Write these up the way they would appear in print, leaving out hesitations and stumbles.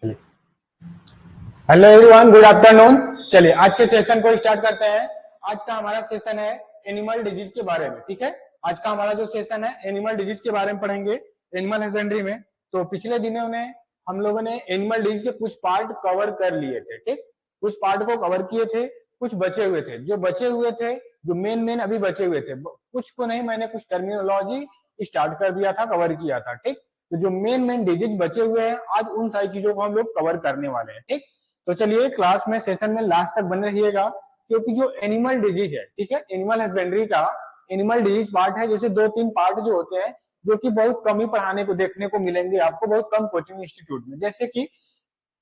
चलिए, hello everyone, good afternoon. चलिए आज के सेशन को स्टार्ट करते हैं। आज का हमारा सेशन है एनिमल डिजीज के बारे में। ठीक है, आज का हमारा जो सेशन है एनिमल डिजीज के बारे में पढ़ेंगे, एनिमल हस्बेंड्री में। तो पिछले दिनों में हम लोगों ने एनिमल डिजीज के कुछ पार्ट कवर कर लिए थे। ठीक, कुछ पार्ट को कवर किए थे, कुछ बचे हुए थे। जो बचे हुए थे, जो मेन मेन अभी बचे हुए थे, कुछ को नहीं, मैंने कुछ टर्मिनोलॉजी स्टार्ट कर दिया था, कवर किया था। ठीक, तो जो मेन मेन डिजीज बचे हुए हैं, आज उन सारी चीजों को हम लोग कवर करने वाले हैं। ठीक, तो चलिए क्लास में सेशन में लास्ट तक बने रहिएगा, क्योंकि जो एनिमल डिजीज है, ठीक है, एनिमल हस्बेंड्री का एनिमल डिजीज पार्ट है, जैसे 2-3 पार्ट जो होते हैं, जो कि बहुत कम ही पढ़ाने को देखने को मिलेंगे आपको, बहुत कम कोचिंग इंस्टीट्यूट में, जैसे कि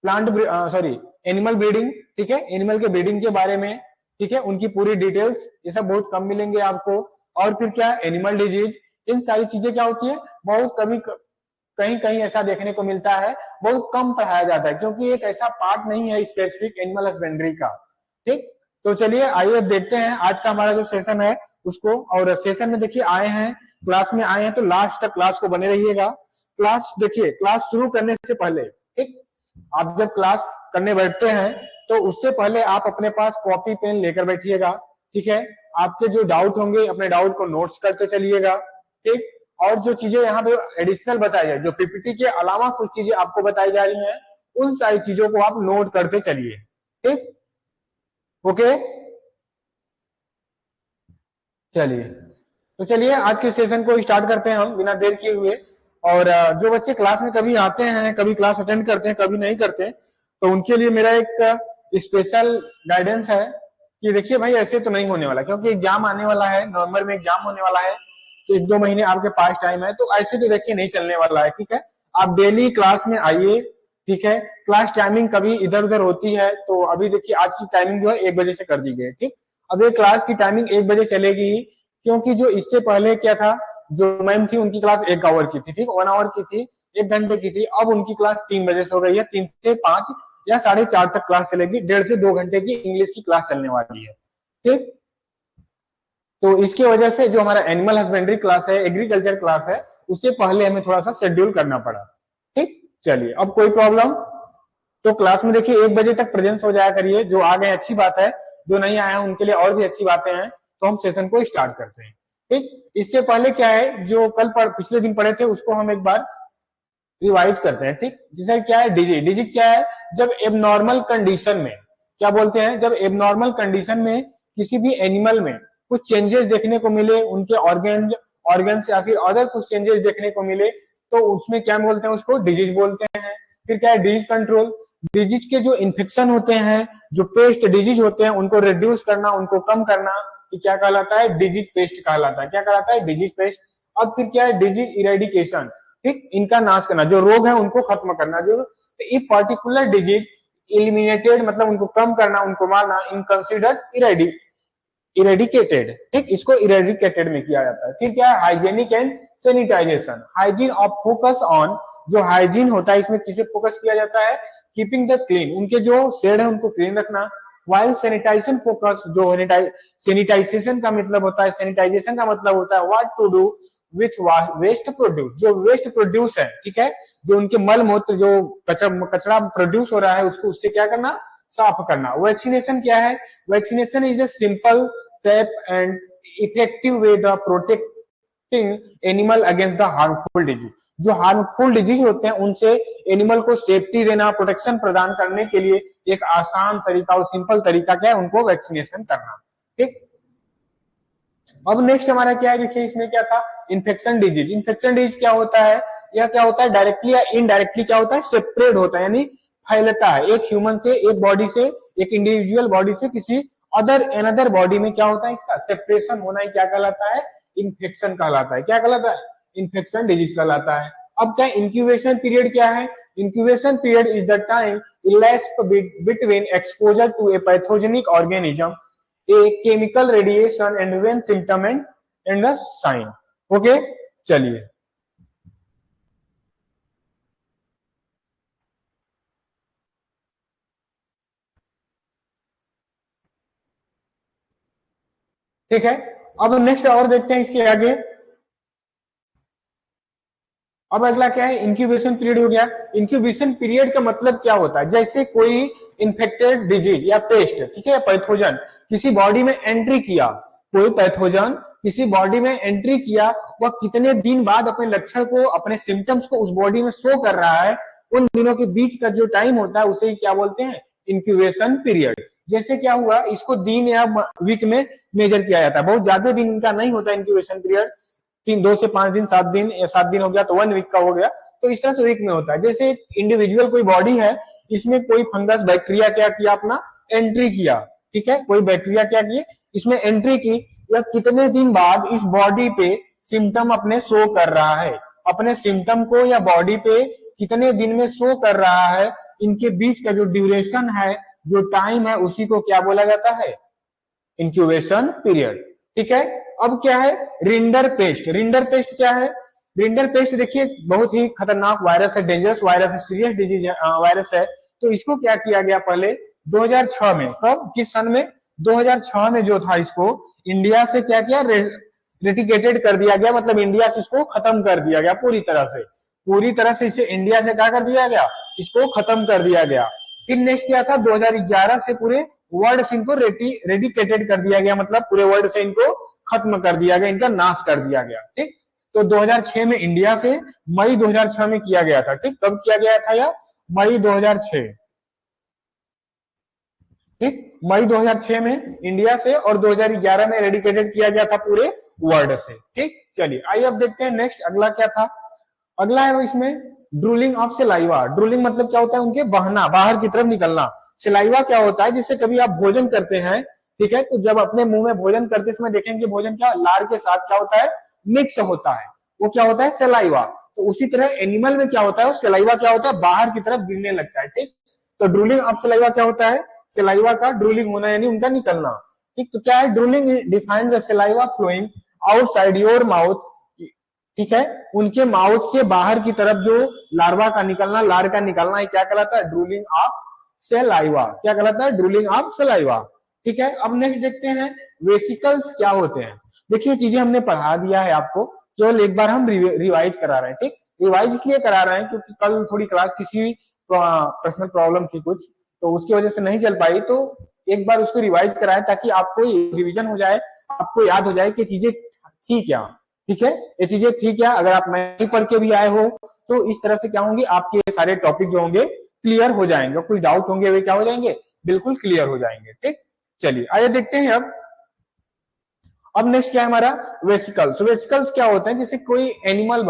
प्लांट सॉरी एनिमल ब्रीडिंग। ठीक है, एनिमल के ब्रीडिंग के बारे में, ठीक है, उनकी पूरी डिटेल्स, ये सब बहुत कम मिलेंगे आपको। और फिर क्या, एनिमल डिजीज, इन सारी चीजें क्या होती है, बहुत कभी कहीं कहीं ऐसा देखने को मिलता है, बहुत कम पढ़ाया जाता है, क्योंकि एक ऐसा पार्ट नहीं है स्पेसिफिक एनिमल हस्बेंड्री का। ठीक, तो चलिए आइए देखते हैं आज का हमारा जो सेशन है उसको। और सेशन में देखिए आए हैं, क्लास में आए हैं, तो लास्ट तक क्लास को बने रहिएगा। क्लास देखिए, क्लास शुरू करने से पहले, ठीक, आप जब क्लास करने बैठते हैं तो उससे पहले आप अपने पास कॉपी पेन लेकर बैठिएगा। ठीक है, आपके जो डाउट होंगे अपने डाउट को नोट्स करते चलिएगा। ठीक, और जो चीजें यहाँ पे एडिशनल बताई जाए, जो पीपीटी के अलावा कुछ चीजें आपको बताई जा रही हैं, उन सारी चीजों को आप नोट करते चलिए। ठीक, ओके, चलिए, तो चलिए आज के सेशन को स्टार्ट करते हैं हम बिना देर किए हुए। और जो बच्चे क्लास में कभी आते हैं, कभी क्लास अटेंड करते हैं, कभी नहीं करते, तो उनके लिए मेरा एक स्पेशल गाइडेंस है कि देखिए भाई, ऐसे तो नहीं होने वाला, क्योंकि एग्जाम आने वाला है, नवंबर में एग्जाम होने वाला है, तो 1-2 महीने आपके पास टाइम है, तो ऐसे तो देखिए नहीं चलने वाला है। ठीक है, आप डेली क्लास में आइए। ठीक है, क्लास टाइमिंग कभी इधर उधर होती है, तो अभी देखिए आज की टाइमिंग जो है 1 बजे से कर दी गई है। ठीक, अब ये क्लास की टाइमिंग 1 बजे चलेगी, क्योंकि जो इससे पहले क्या था, जो मैम थी उनकी क्लास 1 आवर की थी, ठीक, 1 आवर की थी, 1 घंटे की थी। अब उनकी क्लास 3 बजे से हो गई है, 3 से 5 या 4:30 तक क्लास चलेगी, 1.5 से 2 घंटे की इंग्लिश की क्लास चलने वाली है। ठीक, तो इसकी वजह से जो हमारा एनिमल हस्बेंड्री क्लास है, एग्रीकल्चर क्लास है, उससे पहले हमें थोड़ा सा शेड्यूल करना पड़ा। ठीक, चलिए, अब कोई प्रॉब्लम, तो क्लास में देखिए 1 बजे तक प्रेजेंस हो जाया करिए। जो आ गए अच्छी बात है, जो नहीं आए हैं उनके लिए और भी अच्छी बातें हैं। तो हम सेशन को स्टार्ट करते हैं। ठीक, इससे पहले क्या है, जो पिछले दिन पढ़े थे उसको हम एक बार रिवाइज करते हैं। ठीक, जैसे क्या है, डिजीज, डिजीज क्या है, जब एबनॉर्मल कंडीशन में, क्या बोलते हैं, जब एबनॉर्मल कंडीशन में किसी भी एनिमल में कुछ चेंजेस देखने को मिले, उनके ऑर्गन या फिर अदर कुछ चेंजेस देखने को मिले, तो उसमें क्या बोलते हैं, उसको डिजीज बोलते हैं। फिर क्या है, डिजीज कंट्रोल, डिजीज के जो इन्फेक्शन होते हैं, जो पेस्ट डिजीज होते हैं, उनको रिड्यूस करना, उनको कम करना, ये क्या कहलाता है, डिजीज पेस्ट कहलाता है। क्या कहलाता है, डिजीज पेस्ट। अब फिर क्या है, डिजीज इरेडिकेशन, ठीक, इनका नाश करना, जो रोग है उनको खत्म करना, जो इफ पर्टिकुलर डिजीज इलिमिनेटेड, मतलब उनको कम करना, उनको मारना, इन कंसिडर्ड इरेडिकेटेड। ठीक, इसको इरेडिकेटेड में किया जाता है। फिर क्या है, hygienic and sanitization, hygiene of focus on, जो हाइजीन होता है इसमें किसे फोकस किया जाता है, कीपिंग द क्लीन, उनके जो शेड है उनको क्लीन रखना। वाइल सैनिटाइजेशन फोकस, जो सैनिटाइजेशन का मतलब होता है, सैनिटाइजेशन का मतलब होता है what to do with waste produce, जो वेस्ट प्रोड्यूस है, ठीक है, जो उनके मल मूत्र, जो कचरा प्रोड्यूस हो रहा है, उसको उससे क्या करना, साफ करना। वैक्सीनेशन क्या है, vaccination is a simple, safe and effective way the protecting animal against the harmful disease, जो हार्मफुल डिजीज होते हैं उनसे एनिमल को सेफ्टी देना, प्रोटेक्शन प्रदान करने के लिए एक आसान तरीका और सिंपल तरीका क्या है, उनको वैक्सीनेशन करना। ठीक, अब नेक्स्ट हमारा क्या है, देखिए इसमें क्या था, इन्फेक्शन डिजीज। इन्फेक्शन डिजीज क्या होता है, यह क्या होता है, डायरेक्टली या इनडायरेक्टली क्या होता है, सेपरेट होता है, यानी फैलता है एक ह्यूमन से, एक बॉडी से, एक इंडिविजुअल बॉडी से किसी अदर एनदर बॉडी में, क्या होता है, इसका सेपरेशन होना ही क्या कहलाता है, इन्फेक्शन कहलाता है। क्या कहलाता है, इन्फेक्शन डिजीज कहलाता है। अब क्या, इंक्यूबेशन पीरियड क्या है, incubation period is the time elapsed between exposure to a pathogenic organism, a chemical radiation and when symptom and the sign. Okay, चलिए, ठीक है। अब नेक्स्ट और देखते हैं इसके आगे, अब अगला क्या है, इंक्यूबेशन पीरियड हो गया। इंक्यूबेशन पीरियड का मतलब क्या होता है, जैसे कोई इन्फेक्टेड डिजीज या पेस्ट, ठीक है, पैथोजन किसी बॉडी में एंट्री किया, कोई पैथोजन किसी बॉडी में एंट्री किया, वह कितने दिन बाद अपने लक्षण को, अपने सिम्टम्स को उस बॉडी में शो कर रहा है, उन दिनों के बीच का जो टाइम होता है उसे क्या बोलते हैं, इंक्यूबेशन पीरियड। जैसे क्या हुआ, इसको दिन या वीक में मेजर किया जाता है, बहुत ज्यादा दिन इनका नहीं होता इंक्यूबेशन पीरियड, 2 से 5 दिन, 7 दिन, या 7 दिन हो गया तो 1 वीक का हो गया, तो इस तरह से वीक में होता है। जैसे इंडिविजुअल कोई बॉडी है, इसमें कोई फंगस बैक्टीरिया क्या किया, अपना एंट्री किया, ठीक है, कोई बैक्टीरिया क्या किए, इसमें एंट्री की, या कितने दिन बाद इस बॉडी पे सिम्टम अपने शो कर रहा है, अपने सिम्टम को या बॉडी पे कितने दिन में शो कर रहा है, इनके बीच का जो ड्यूरेशन है, जो टाइम है, उसी को क्या बोला जाता है, इंक्यूबेशन पीरियड। ठीक है, अब क्या है, रिंडर पेस्ट। रिंडर पेस्ट क्या है, रिंडर पेस्ट देखिए बहुत ही खतरनाक वायरस है, डेंजरस वायरस है, सीरियस डिजीज है, वायरस है। तो इसको क्या किया गया पहले 2006 में, कब, किस सन में, 2006 में जो था, इसको इंडिया से क्या किया, रेटिकेटेड कर दिया गया, मतलब इंडिया से इसको खत्म कर दिया गया पूरी तरह से, पूरी तरह से इसे इंडिया से क्या कर दिया गया, इसको खत्म कर दिया गया। फिर नेक्स्ट क्या था, 2011 से पूरे वर्ल्ड से इनको रेडिकेटेड कर दिया गया, मतलब पूरे वर्ल्ड से इनको खत्म कर दिया गया, इनका नाश कर दिया गया। ठीक, तो 2006 में इंडिया से मई 2006 में किया गया था। ठीक, कब किया गया था यह, मई 2006। ठीक, मई 2006 में इंडिया से, और 2011 में रेडिकेटेड किया गया था पूरे वर्ल्ड से। ठीक, चलिए आइए अब देखते हैं नेक्स्ट अगला क्या था। अगला है वो इसमें ड्रूलिंग ऑफ सेलाइवा। ड्रूलिंग मतलब क्या होता है, उनके बहना, बाहर की तरफ निकलना। सेलाइवा क्या होता है, जिससे कभी आप भोजन करते हैं, ठीक है, तो जब अपने मुंह में भोजन करते समय देखेंगे भोजन क्या लार के साथ क्या होता है, मिक्स होता है, वो क्या होता है, सेलाइवा। तो उसी तरह एनिमल में क्या होता है, सेलाइवा क्या होता है, बाहर की तरफ गिरने लगता है। ठीक, तो ड्रूलिंग ऑफ सेलाइवा क्या होता है, सेलाइवा का ड्रूलिंग होना, यानी उनका निकलना। ठीक, तो क्या है, drooling defines the saliva flowing outside your mouth. ठीक है, उनके माउथ से बाहर की तरफ जो लार्वा का निकलना, लार का निकलना, ये क्या कहलाता है, ड्रूलिंग ऑफ सेलाइवा। क्या कहलाता है, ड्रूलिंग ऑफ सेलाइवा। ठीक है, अब नेक्स्ट देखते हैं वेसिकल्स क्या होते हैं। देखिए चीजें हमने पढ़ा दिया है आपको, केवल एक बार हम रिवाइज करा रहे हैं। ठीक, रिवाइज इसलिए करा रहे हैं क्योंकि कल थोड़ी क्लास किसी पर्सनल प्रॉब्लम थी कुछ, तो उसकी वजह से नहीं चल पाई, तो एक बार उसको रिवाइज कराए ताकि आपको रिविजन हो जाए, आपको याद हो जाए कि चीजें थी क्या। ठीक है, ये चीजें थी क्या, अगर आप नहीं पढ़ के भी आए हो तो इस तरह से क्या होंगे, आपके सारे टॉपिक जो होंगे क्लियर हो जाएंगे, कुछ डाउट होंगे वे क्या हो जाएंगे, बिल्कुल क्लियर हो जाएंगे। ठीक, चलिए आइए देखते हैं अब नेक्स्ट क्या है हमारा, वेसिकल्स। वेसिकल्स क्या होते हैं, जैसे कोई एनिमल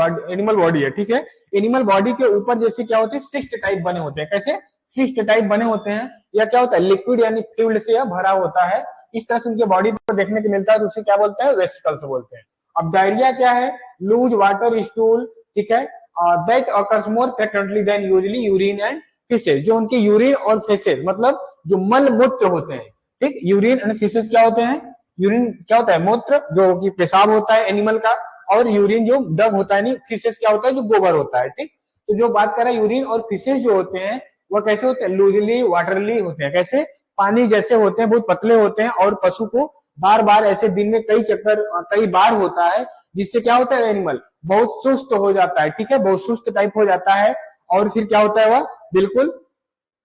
बॉडी है, ठीक है, एनिमल बॉडी के ऊपर जैसे क्या होते हैं, सिस्ट टाइप बने होते हैं। कैसे, सिस्ट टाइप बने होते हैं, या क्या होता है, लिक्विड यानी फ्लूइड से यह भरा होता है, इस तरह से उनके बॉडी पर देखने को मिलता है, तो उसे क्या बोलते हैं, वेसिकल्स बोलते हैं। अब डायरिया क्या है, लूज वाटर स्टूल, ठीक है, that occurs more frequently than usually urine and faeces. जो उनके यूरिन और फिशेज मतलब जो मल मूत्र होते हैं, ठीक, यूरिन एंड फिशेज क्या होते हैं, यूरिन क्या होता है, मूत्र जो कि पेशाब होता है एनिमल का, और यूरिन जो डग होता है, नहीं, फिशेज क्या होता है, जो गोबर होता है। ठीक, तो जो बात कर रहा है यूरिन और फिशेज जो होते हैं वह कैसे होते हैं, लूजली वाटरली होते हैं। कैसे, पानी जैसे होते हैं, बहुत पतले होते हैं, और पशु को बार बार ऐसे दिन में कई चक्कर कई बार होता है, जिससे क्या होता है, एनिमल बहुत सुस्त हो जाता है। ठीक है, बहुत सुस्त टाइप हो जाता है, और फिर क्या होता है, वह बिल्कुल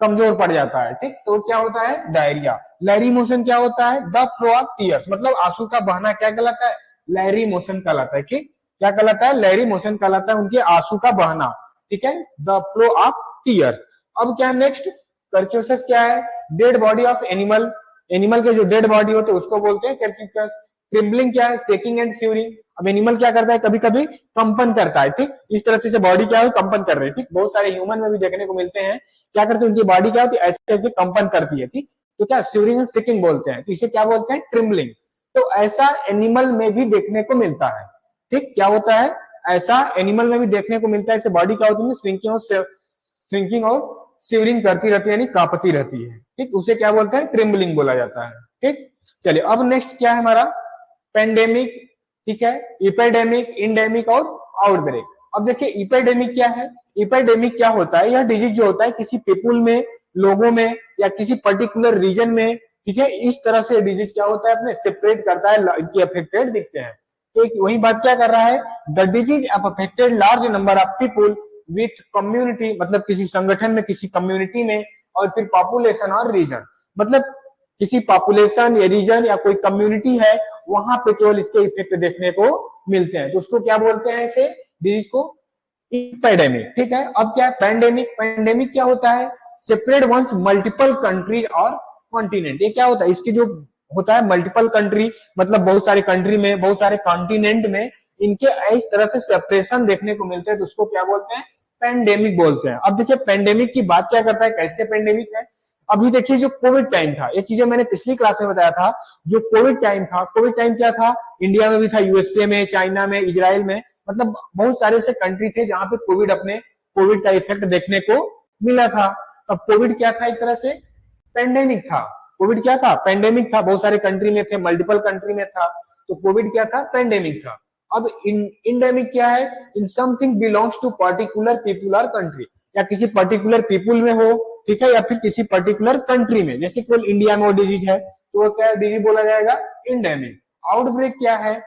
कमजोर पड़ जाता है। ठीक, तो क्या होता है, डायरिया। लहरी मोशन क्या होता है, द फ्लो ऑफ टीयर्स, मतलब आंसू का बहना क्या कहलाता है, लहरी मोशन कहलाता है। ठीक, क्या कहलाता है, लहरी मोशन कहलाता है, उनके आंसू का बहना। ठीक है, द फ्लो ऑफ टीयर। अब क्या नेक्स्ट, कर्क्यूसस क्या है, dead body of animal. Animal के जो डेड बॉडी होते हैं उसको बोलते हैं कर्क्यूसस। ट्रिम्बलिंग क्या है, शेकिंग एंड शिवरिंग। अब एनिमल क्या करता है, कभी कभी कंपन करता है। ठीक, इस तरह से बॉडी क्या है, कंपन कर रही है। ठीक, बहुत सारे ह्यूमन में भी देखने को मिलते हैं, क्या करते हैं, उनकी बॉडी क्या होती है, ऐसे ऐसे कंपन करती है। ठीक, तो क्या शिवरिंग एंड शेकिंग बोलते हैं, तो इसे क्या बोलते हैं, ट्रिम्बलिंग। तो ऐसा एनिमल में भी देखने को मिलता है। ठीक, क्या होता है, ऐसा एनिमल में भी देखने को मिलता है, ऐसे बॉडी क्या होती है, श्रिंकिंग और शिवरिंग करती रहती है, यानी कांपती रहती है। ठीक, उसे क्या बोलते हैं, ट्रिम्बलिंग बोला जाता है। ठीक, चलिए अब नेक्स्ट क्या है हमारा, पेंडेमिक, ठीक है, इपिडेमिक, इंडेमिक और आउटब्रेक। अब देखिए इपिडेमिक क्या है, इपिडेमिक क्या होता है, यह डिजीज जो होता है किसी पीपुल में, लोगों में, या किसी पर्टिकुलर रीजन में, ठीक है, इस तरह से डिजीज क्या होता है, अपने सेपरेट करता है, इनके अफेक्टेड दिखते हैं। तो वही बात क्या कर रहा है, the disease affected large number of people with community, मतलब किसी संगठन में, किसी कम्युनिटी में, और फिर पॉपुलेशन और रीजन, मतलब किसी पॉपुलेशन या रीजन या कोई कम्युनिटी है वहां पे केवल इसके इफेक्ट देखने को मिलते हैं, तो उसको क्या बोलते हैं, इसे डिजीज को एपिडेमिक। ठीक है, अब क्या है पैंडेमिक, पैंडेमिक क्या होता है, सेपरेट वंस मल्टीपल कंट्री और कॉन्टिनेंट, ये क्या होता है, इसकी जो होता है मल्टीपल कंट्री, मतलब बहुत सारे कंट्री में, बहुत सारे कॉन्टिनेंट में इनके इस तरह से सेपरेशन देखने को मिलते हैं, तो उसको क्या बोलते हैं, पैंडेमिक बोलते हैं। अब देखिए पैंडेमिक की बात क्या करता है, कैसे पैंडेमिक है, अभी देखिए जो कोविड टाइम था, ये चीजें मैंने पिछली क्लास में बताया था, जो कोविड टाइम था, कोविड टाइम क्या था, इंडिया में भी था, यूएसए में, चाइना में, इजराइल में, मतलब बहुत सारे से कंट्री थे जहां पे कोविड का इफेक्ट देखने को मिला था। अब कोविड क्या था, एक तरह से पेंडेमिक था, कोविड क्या था, पेंडेमिक था, बहुत सारे कंट्री में थे, मल्टीपल कंट्री में था, तो कोविड क्या था, पेंडेमिक था। अब इंडेमिक क्या है, in something belongs to particular people और कंट्री, या किसी पर्टिकुलर पीपुल में हो, ठीक है, या फिर किसी पर्टिकुलर कंट्री में, जैसे केवल इंडिया में वो डिजीज है तो वो क्या डिजीज बोला जाएगा, इंडेमिक। आउटब्रेक क्या है,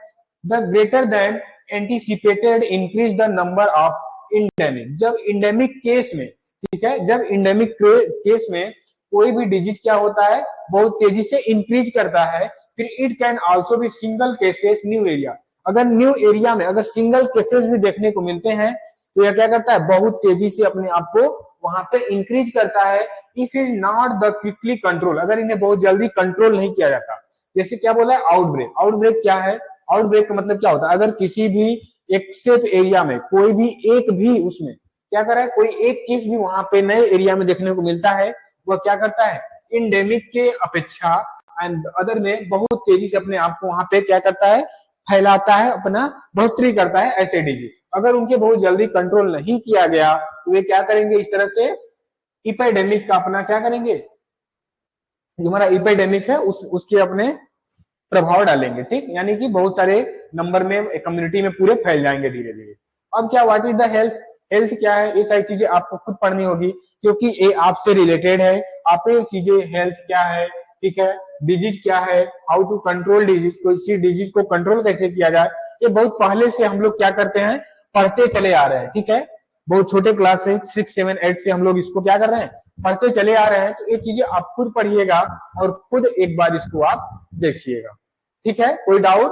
the greater than anticipated increase the number of endemic, जब इंडेमिक केस में, ठीक है, जब इंडेमिक केस में कोई भी डिजीज क्या होता है, बहुत तेजी से इंक्रीज करता है, फिर it can also be single cases new area, अगर न्यू एरिया में अगर सिंगल केसेस भी देखने को मिलते हैं तो यह क्या करता है, बहुत तेजी से अपने आप को वहां पे इंक्रीज करता है, if is not the quickly control, अगर इन्हें बहुत जल्दी कंट्रोल नहीं किया जाता। जैसे क्या बोला है, आउटब्रेक, आउटब्रेक क्या है, आउटब्रेक का मतलब क्या होता है, अगर किसी भी एक सेफ एरिया में कोई भी एक भी उसमें क्या कर रहा है, कोई एक केस भी वहां पे नए एरिया में देखने को मिलता है, वह क्या करता है, इंडेमिक के अपेक्षा एंड अदर में बहुत तेजी से अपने आप को वहां पे क्या करता है, फैलाता है, अपना बढ़ोतरी करता है ऐसे डिजीज। अगर उनके बहुत जल्दी कंट्रोल नहीं किया गया तो वे क्या करेंगे, इस तरह से इपेडेमिक का अपना क्या करेंगे, जो हमारा इपेडेमिक है उसके अपने प्रभाव डालेंगे, ठीक, यानी कि बहुत सारे नंबर में कम्युनिटी में पूरे फैल जाएंगे धीरे धीरे। अब क्या, what is the health, health क्या है, ये सारी चीजें आपको खुद पढ़नी होगी क्योंकि ये आपसे रिलेटेड है। आप ये चीजें, हेल्थ क्या है, ठीक है, डिजीज क्या है, हाउ टू कंट्रोल डिजीज, कोई डिजीज को कंट्रोल कैसे किया जाए, ये बहुत पहले से हम लोग क्या करते हैं, पढ़ते चले आ रहे हैं, ठीक है, बहुत छोटे क्लास से 6, 7, 8 से हम लोग इसको क्या कर रहे हैं, पढ़ते चले आ रहे हैं, तो ये चीजें आप खुद पढ़िएगा और खुद एक बार इसको आप देखिएगा, ठीक है, कोई डाउट।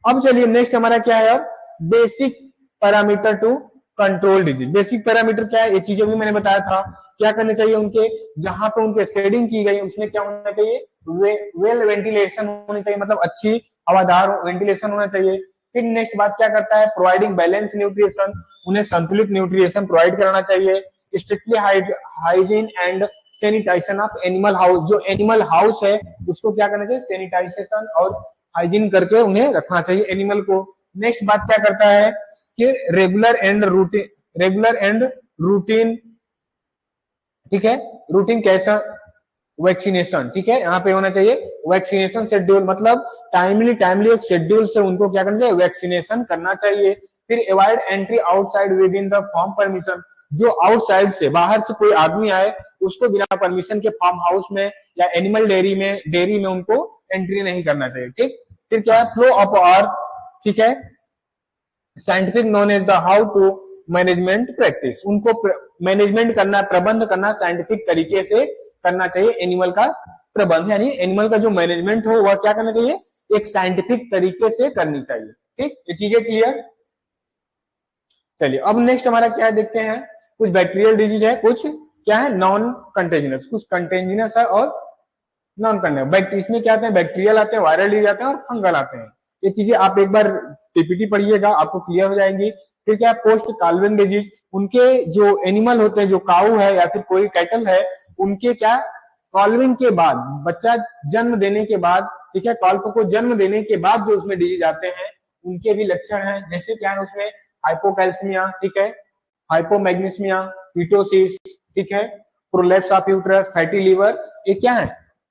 अब चलिए नेक्स्ट हमारा क्या है, अब basic parameter to control disease. Basic parameter क्या है, ये चीजें भी मैंने बताया था, क्या करने चाहिए उनके, जहां पे उनके शेडिंग की गई उसमें क्या होना चाहिए, वेल वेंटिलेशन होनी चाहिए, मतलब अच्छी हवादार वेंटिलेशन होना चाहिए। फिर नेक्स्ट बात क्या करता है, प्रोवाइडिंग बैलेंस न्यूट्रिशन, उन्हें संतुलित न्यूट्रिशन प्रोवाइड कराना चाहिए। Strictly hygiene and sanitization of animal house, जो एनिमल हाउस है उसको क्या करना चाहिए, सैनिटाइजेशन और हाइजीन करके उन्हें रखना चाहिए एनिमल को। नेक्स्ट बात क्या करता है कि रेगुलर एंड रूटीन, ठीक है, रूटीन कैसा, वैक्सीनेशन, ठीक है, यहाँ पे होना चाहिए वैक्सीनेशन शेड्यूल, मतलब टाइमली एक शेड्यूल से उनको क्या करना चाहिए, वैक्सीनेशन करना चाहिए। फिर avoid entry outside with in the form permission, जो आउटसाइड से बाहर से कोई आदमी आए उसको बिना परमिशन के फार्म हाउस में या एनिमल डेयरी में उनको एंट्री नहीं करना चाहिए, ठीक। फिर क्या है, फ्लो ऑफ अर्थ, ठीक है, scientific known as the how to management practice, उनको मैनेजमेंट करना, प्रबंध करना साइंटिफिक तरीके से करना चाहिए एनिमल का प्रबंध, यानी एनिमल का जो मैनेजमेंट हो वह क्या करना चाहिए, एक साइंटिफिक तरीके से करनी चाहिए, ठीक, ये चीजें क्लियर। चलिए अब नेक्स्ट हमारा क्या है देखते हैं, कुछ बैक्टीरियल डिजीज है, कुछ क्या है नॉन कंटेजिनस, कुछ कंटेजिनस है और नॉन कंटेजिनस। इसमें क्या आते हैं, बैक्टीरियल आते हैं, वायरल डिजीज आते हैं और फंगल आते हैं। ये चीजें आप एक बार पीपीटी पढ़िएगा, आपको क्लियर हो जाएंगी। फिर क्या, पोस्ट काल्विन डिजीज, उनके जो एनिमल होते हैं, जो काऊ है या फिर कोई कैटल है, उनके क्या कॉल्विंग के बाद, बच्चा जन्म देने के बाद, ठीक है, कॉल्प को जन्म देने के बाद जो उसमें डिजीज आते हैं उनके भी लक्षण हैं, जैसे क्या है उसमें हाइपोकैल्सिमिया, ठीक है, हाइपोमैग्नीसिमिया, कीटोसिस, ठीक है, prolapse of uterus, fatty liver, ये क्या है,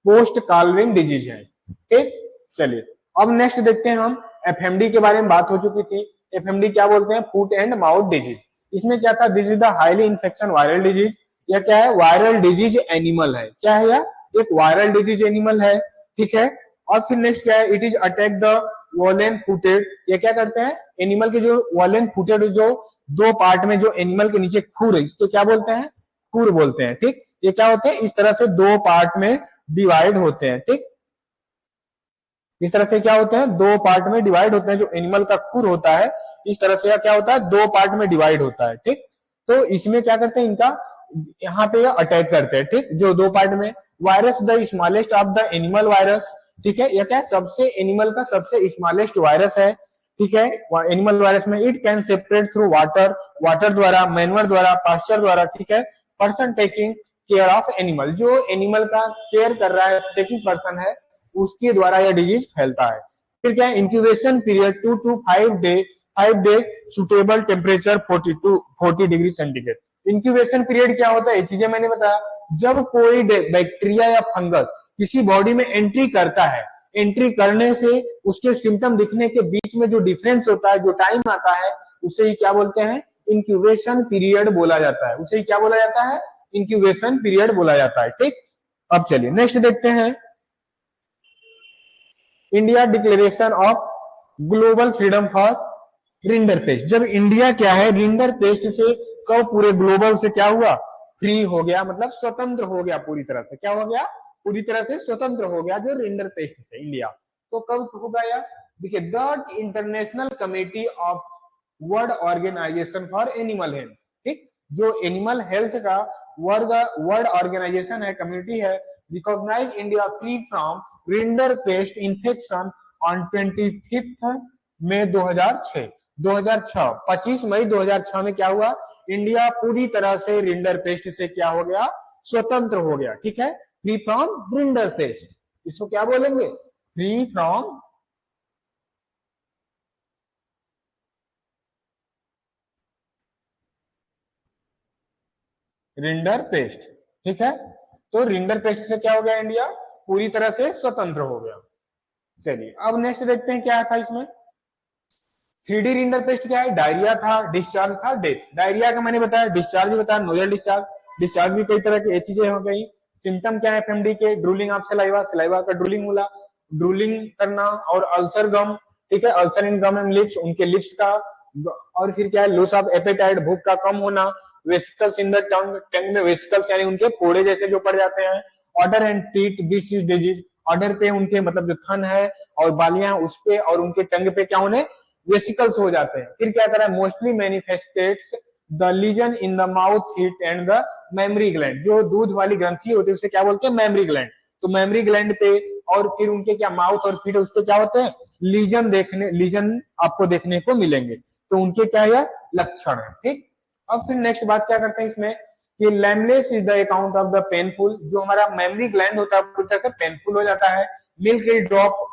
पोस्ट काल्विन डिजीज है, ठीक। चलिए अब नेक्स्ट देखते हैं हम, एफएमडी के बारे में बात हो चुकी थी। एफएमडी क्या बोलते हैं, फूट एंड माउथ डिजीज। इसमें क्या था, this is the highly infection viral disease. यह क्या है, वायरल डिजीज एनिमल है, क्या है यह, एक वायरल डिजीज एनिमल है, ठीक है। और फिर नेक्स्ट क्या है, it is attack the cloven footed, ये क्या करते हैं, एनिमल के जो वॉलेन फुटेड जो दो पार्ट में जो एनिमल के नीचे खुर है, इसको क्या बोलते हैं, खुर बोलते हैं, ठीक। ये क्या होते हैं, इस तरह से दो पार्ट में डिवाइड होते हैं, ठीक। इस तरह से क्या होते हैं, दो पार्ट में डिवाइड होते हैं, जो एनिमल का खुर होता है इस तरह से क्या होता है, दो पार्ट में डिवाइड होता है, ठीक। तो इसमें क्या करते हैं, इनका यहाँ पे अटैक करते हैं, ठीक, जो दो पार्ट में। Virus the smallest of the animal virus, ठीक है, यह क्या सबसे एनिमल का सबसे स्मॉलेस्ट वायरस है, ठीक है, एनिमल वायरस में। It can separate through water, water द्वारा, मैन्योर द्वारा, पास्चर द्वारा, ठीक है। Person taking care of animal, जो एनिमल का केयर कर रहा है, टेकिंग पर्सन है, उसके द्वारा यह डिजीज फैलता है। फिर क्या है, incubation period 2 to 5 day suitable temperature 40 degree centigrade. Incubation period क्या होता है, चीजें मैंने बताया, जब कोई बैक्टीरिया या फंगस किसी बॉडी में एंट्री करता है, एंट्री करने से उसके सिम्टम दिखने के बीच में जो डिफरेंस होता है, जो टाइम आता है, उसे ही क्या बोलते हैं, इंक्यूबेशन पीरियड बोला जाता है, उसे ही क्या बोला जाता है, इंक्यूबेशन पीरियड बोला जाता है, ठीक। अब चलिए नेक्स्ट देखते हैं, India declaration of global freedom for rinder paste. जब इंडिया क्या है, रिंडर पेस्ट से कब पूरे ग्लोबल से क्या हुआ, फ्री हो गया, मतलब स्वतंत्र हो गया पूरी तरह से, क्या हो गया, पूरी तरह से स्वतंत्र हो गया जो रिंडर पेस्ट से इंडिया। तो कब होगा यार, देखिए, the international committee of world organisation for animal health, ठीक, जो एनिमल हेल्थ का वर्ल्ड ऑर्गेनाइजेशन है, कम्युनिटी है, recognise India free from rinderpest infection on 25 मई 2006। 25 मई 2006 में क्या हुआ, इंडिया पूरी तरह से रिंडर पेस्ट से क्या हो गया, स्वतंत्र हो गया, ठीक है, फ्री फ्रॉम रिंडर पेस्ट। इसको क्या बोलेंगे, फ्री फ्रॉम रिंडर पेस्ट, ठीक है। तो रिंडर पेस्ट से क्या हो गया, इंडिया पूरी तरह से स्वतंत्र हो गया। चलिए अब नेक्स्ट देखते हैं क्या था इसमें। 3D रिंडर पेस्ट क्या है, डायरिया था, डिस्चार्ज था, डेथ। डायरिया का मैंने बताया, डिस्चार्ज भी बताया, नोजल डिस्चार्ज। डिस्चार्ज भी कई तरह की चीजें हो गई। सिम्टम क्या है एफएमडी के, ड्रूलिंग ऑफ सलाइवा, सलाइवा का ड्रूलिंग होला, ड्रूलिंग करना, और अल्सर गम, ठीक है, ulcer in gum and lips, उनके लिप्स का। और फिर क्या है, लॉस ऑफ एपेटाइट, भूख का कम होना, वेसिकल्स इन द टंग, टंग में वेसिकल्स यानी उनके फोड़े जैसे जो पड़ जाते हैं। Order and tit this is disease, order पे उनके मतलब जो थन है और बालियां उस पे और उनके टंग पे क्या होने, वेसिकल्स हो जाते हैं। फिर क्या करा, mostly manifests the lesion in the mouth seat and the mammary gland, जो दूध वाली ग्रंथि होती है उसे क्या बोलते हैं, मेमरी ग्लैंड। तो मेमरी ग्लैंड पे और फिर उनके क्या माउथ और फीट, उस पे क्या होते हैं, लीजन आपको देखने को मिलेंगे। तो उनके क्या है लक्षण है, ठीक। अब फिर नेक्स्ट बात क्या करते हैं इसमें, कि lameness is the account of the painful, जो हमारा मेमरी ग्लैंड होता है पूरी तरह से पेनफुल हो जाता है। मिल्क ड्रॉप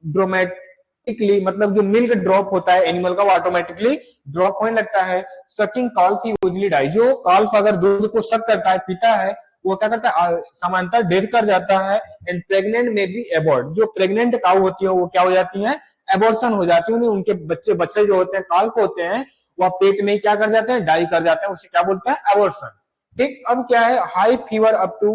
ड्रोमेटिकली, मतलब जो मिल्क ड्रॉप होता है एनिमल का वो ऑटोमेटिकली ड्रॉप होने लगता है। सकिंग कॉल्फ यूजुअली डाई, जो कॉल्फ अगर दूध को सक करता है, पीता है, वो क्या करता है, सामान्यतः डेथ कर जाता है। एंड प्रेग्नेंट में भी एबॉर्ट, जो प्रेग्नेंट काउ होती है वो क्या हो जाती है, एबॉर्शन हो जाती है, उनके बच्चे बच्चे जो होते हैं कॉल्फ होते हैं, वह पेट में क्या कर जाते हैं, डाई कर जाते हैं, उसे क्या बोलते हैं, एबॉर्शन, ठीक। अब क्या है, हाई फीवर अप टू